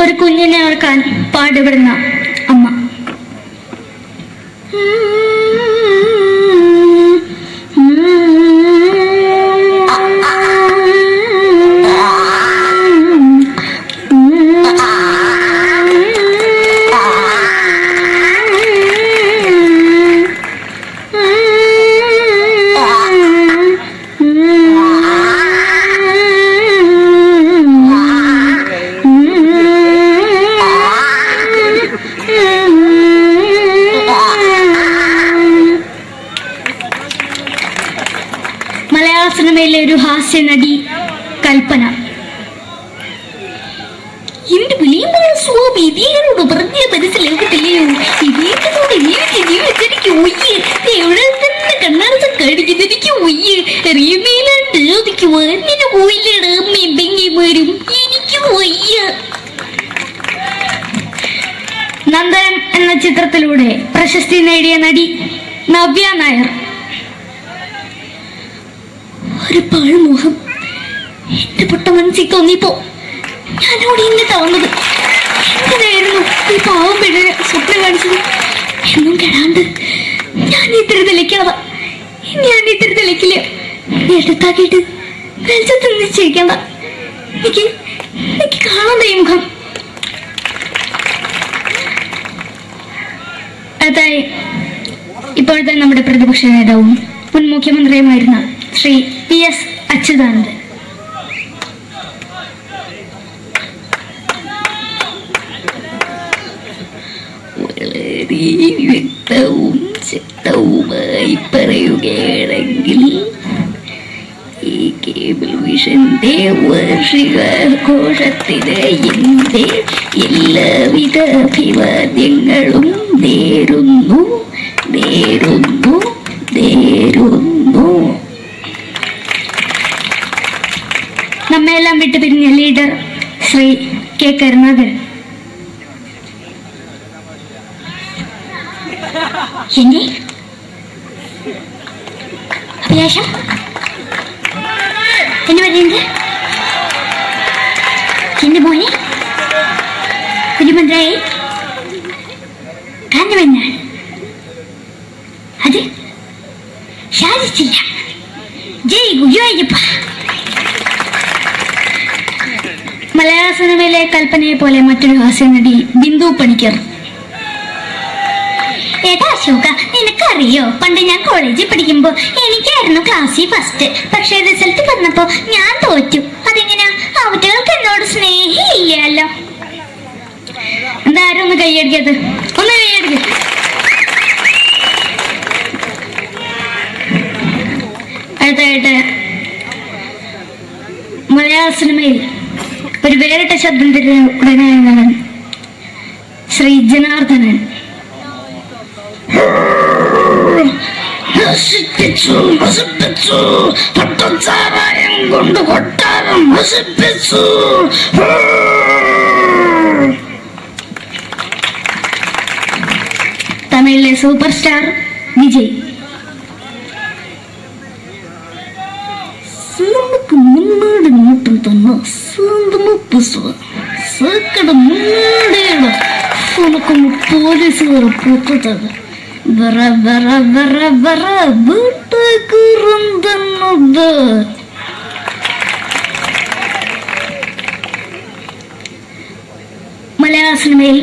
ഒരു കുഞ്ഞിനെ ഓർക്കാൻ പാടുപെടുന്ന അമ്മ. സിനിമയിലെ ഒരു ഹാസ്യ നടി കൽപ്പന. എന്റെ വിളിയുമ്പോൾ സ്വാമി ഇതിനോട് പറഞ്ഞ മനസ്സിലാകത്തില്ലയോ? ഇതിനോട് ജീവിതത്തിലേക്ക് ഒയ്യ് എവിടെ തന്നെ കണ്ണാടത്ത് കടിക്കുന്നത് എനിക്ക് ഒയ്യ് അറിയുമേലാണ്ട് എനിക്ക് വന്നിന് പോയില്ലേടാ മെമ്പെങ്ങിമാരും എനിക്ക് ഒയ്യ. നന്ദനം എന്ന ചിത്രത്തിലൂടെ പ്രശസ്തി നേടിയ നടി നവ്യ നായർ. ഒരു പാഴ്മോഹം എന്റെ പൊട്ട മനസ്സിൽ തോന്നിയപ്പോ ഞാനോട് ഇന്നിട്ടാ വന്നത്. എന്തിനായിരുന്നു ഈ പാവം പെണ്ണിനെ സ്വപ്നം കാണിച്ചത്? എന്നും കെടാണ്ട് ഞാൻ ഇത്തിരി തെളിക്കില്ല. എടുത്താക്കിയിട്ട് വെളിച്ചത്ത് നിശ്ചയിക്കണ്ട. എനിക്ക് കാണാൻ ഈ മുഖം. അതായി ഇപ്പോഴത്തെ നമ്മുടെ പ്രതിപക്ഷ നേതാവും മുൻ മുഖ്യമന്ത്രിയുമായിരുന്ന ശ്രീ PS അച്യുതാനന്ദൻ. വളരെ വ്യക്തവും ശക്തവുമായി പറയുകയാണെങ്കിൽ ഈ കേബിൾ വിഷന്റെ വാർഷികാഘോഷത്തിന് എന്റെ എല്ലാവിധ അഭിവാദ്യങ്ങളും നേരുന്നു. നമ്മെല്ലാം വിട്ടുപിരിഞ്ഞ ലീഡർ ശ്രീ കെ കരുണാകരൻ. എന്റെ അഭിലാഷം എന്ന് പറയുന്നത് എന്റെ മോനെ കുഞ്ഞുമന്ത്രായി കാഞ്ഞവന്നാണ്. മലയാള സിനിമയിലെ കൽപ്പനയെ പോലെ മറ്റൊരു ഹാസ്യനടി ബിന്ദു പണിക്കർ. ഏട്ടാ അശോക, നിനക്കറിയോ പണ്ട് ഞാൻ കോളേജിൽ പഠിക്കുമ്പോ എനിക്കായിരുന്നു ക്ലാസ്സിൽ ഫസ്റ്റ്. പക്ഷെ റിസൾട്ട് പറഞ്ഞപ്പോ ഞാൻ തോറ്റു. അതെങ്ങനെയാ? അവറ്റകൾക്ക് എന്നോട് സ്നേഹമില്ലല്ലോ. എന്താരും ഒന്ന് കൈയടിക്കത്, ഒന്ന് കൈയടിക്ക. അടുത്തായിട്ട് മലയാള സിനിമയിൽ ഒരു വേറിട്ട ശബ്ദം ഉടനാണ് ശ്രീ ജനാർദ്ദനൻ. കൊണ്ട് കൊട്ടാരം നശിപ്പിച്ചു. തമിഴിലെ സൂപ്പർ സ്റ്റാർ വിജയ്. നമുക്ക് മുന്നോട്ട് നോട്ടം തന്നെ പോലീസുകാർ പൊത്തത് മലയാള സിനിമയിൽ